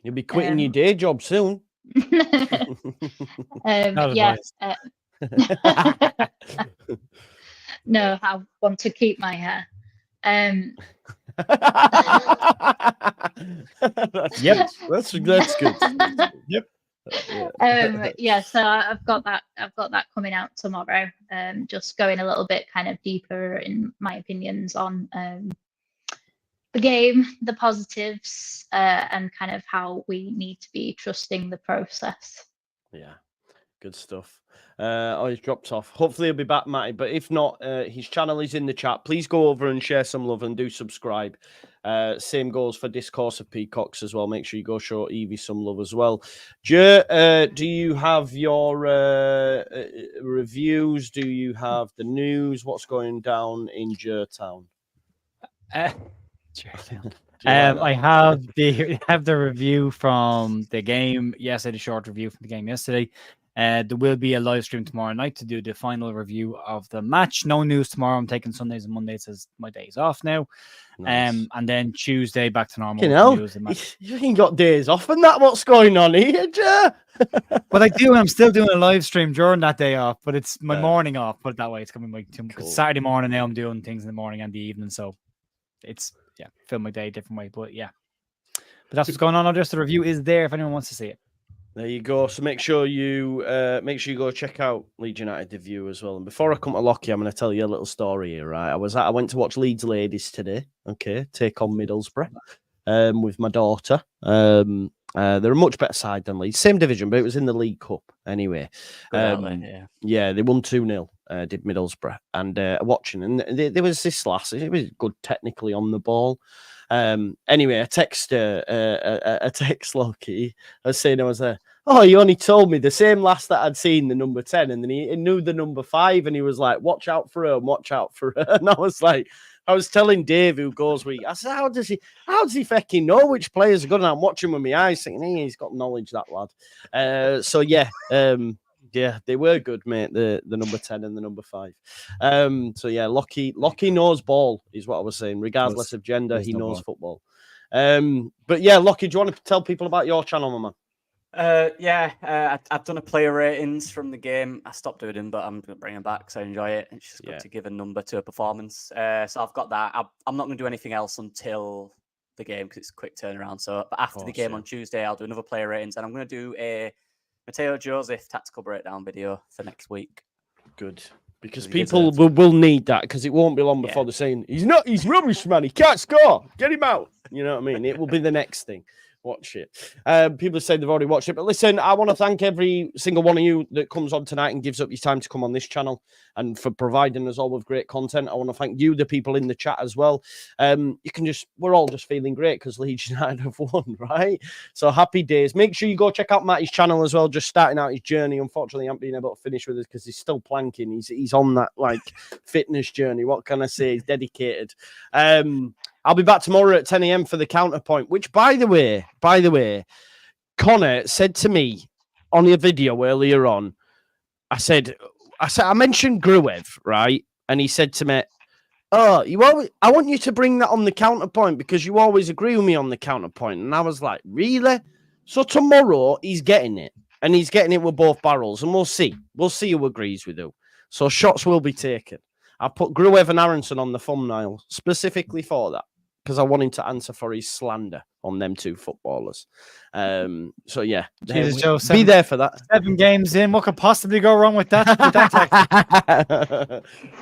You'll be quitting your day job soon. Yeah. No, I want to keep my hair. Yep, that's good. Yep. Yeah, so I've got that coming out tomorrow. Just going a little bit kind of deeper in my opinions on the game, the positives, and kind of how we need to be trusting the process. Yeah, good stuff. He's dropped off. Hopefully he'll be back, Matty. But if not, his channel is in the chat. Please go over and share some love and do subscribe. Same goes for Discourse of Peacocks as well. Make sure you go show Evie some love as well. Do you have your reviews? Do you have the news? What's going down in Town? I have the review from the game. Yes, I did a short review from the game yesterday. There will be a live stream tomorrow night to do the final review of the match. No news tomorrow. I'm taking Sundays and Mondays as my days off now. Nice. And then Tuesday back to normal. You know, you ain't got days off and that. What's going on here, Joe? But I do. I'm still doing a live stream during that day off, but it's my morning off. Put it that way. It's coming like cool. Saturday morning now. I'm doing things in the morning and the evening, so it's fill my day a different way. But yeah, but that's what's going on. Just the review is there if anyone wants to see it. There you go. So make sure you go check out Leeds United review as well. And before I come to Lockie, I'm going to tell you a little story here. Right, I went to watch Leeds ladies today. Okay, take on Middlesbrough with my daughter. They're a much better side than Leeds, same division, but it was in the League Cup anyway. They won 2-0. Did Middlesbrough, and watching, and there was this lass. It was good technically on the ball. Anyway, I text Lockie. I was saying I was there. Oh, he only told me the same lass that I'd seen the number 10, and then he knew the number 5, and he was like, "Watch out for her, watch out for her." And I was like, I was telling Dave, who goes with, I said, how does he fucking know which players are good? And I'm watching with my eyes, thinking, hey, he's got knowledge, that lad. So yeah. Yeah, they were good, mate. The number 10 and the number 5. So yeah, Lockie knows ball, is what I was saying. Regardless of gender, he knows football. But yeah, Lockie, do you want to tell people about your channel, my man? I've done a player ratings from the game. I stopped doing them, but I'm going to bring them back because I enjoy it. It's just good to give a number to a performance. So I've got that. I'm not going to do anything else until the game because it's a quick turnaround. So, but after the game on Tuesday, I'll do another player ratings, and I'm going to do a Mateo Joseph tactical breakdown video for next week. Good. Because people will need that, because it won't be long before they're saying, he's rubbish, man. He can't score. Get him out. You know what I mean? It will be the next thing. Watch it. People say they've already watched it, but listen, I want to thank every single one of you that comes on tonight and gives up your time to come on this channel and for providing us all with great content. I want to thank you, the people in the chat as well. We're all just feeling great because Leeds United have won, right? So happy days. Make sure you go check out Matty's channel as well, just starting out his journey. Unfortunately, I haven't been able to finish with us because he's still planking. He's on that like fitness journey. What can I say? He's dedicated. I'll be back tomorrow at 10 a.m. for the counterpoint, which, by the way, Connor said to me on your video earlier on, I mentioned Gruev, right? And he said to me, oh, I want you to bring that on the counterpoint because you always agree with me on the counterpoint. And I was like, really? So tomorrow he's getting it, and he's getting it with both barrels, and we'll see. We'll see who agrees with who. So shots will be taken. I put Gruev and Aaronson on the thumbnail specifically for that because I want him to answer for his slander on them two footballers. So yeah, Jesus, Joe, be there for that. 7 games in. What could possibly go wrong with that?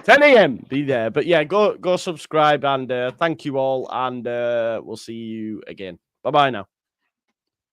10 a.m. Be there. But yeah, go subscribe and thank you all, and we'll see you again. Bye bye now.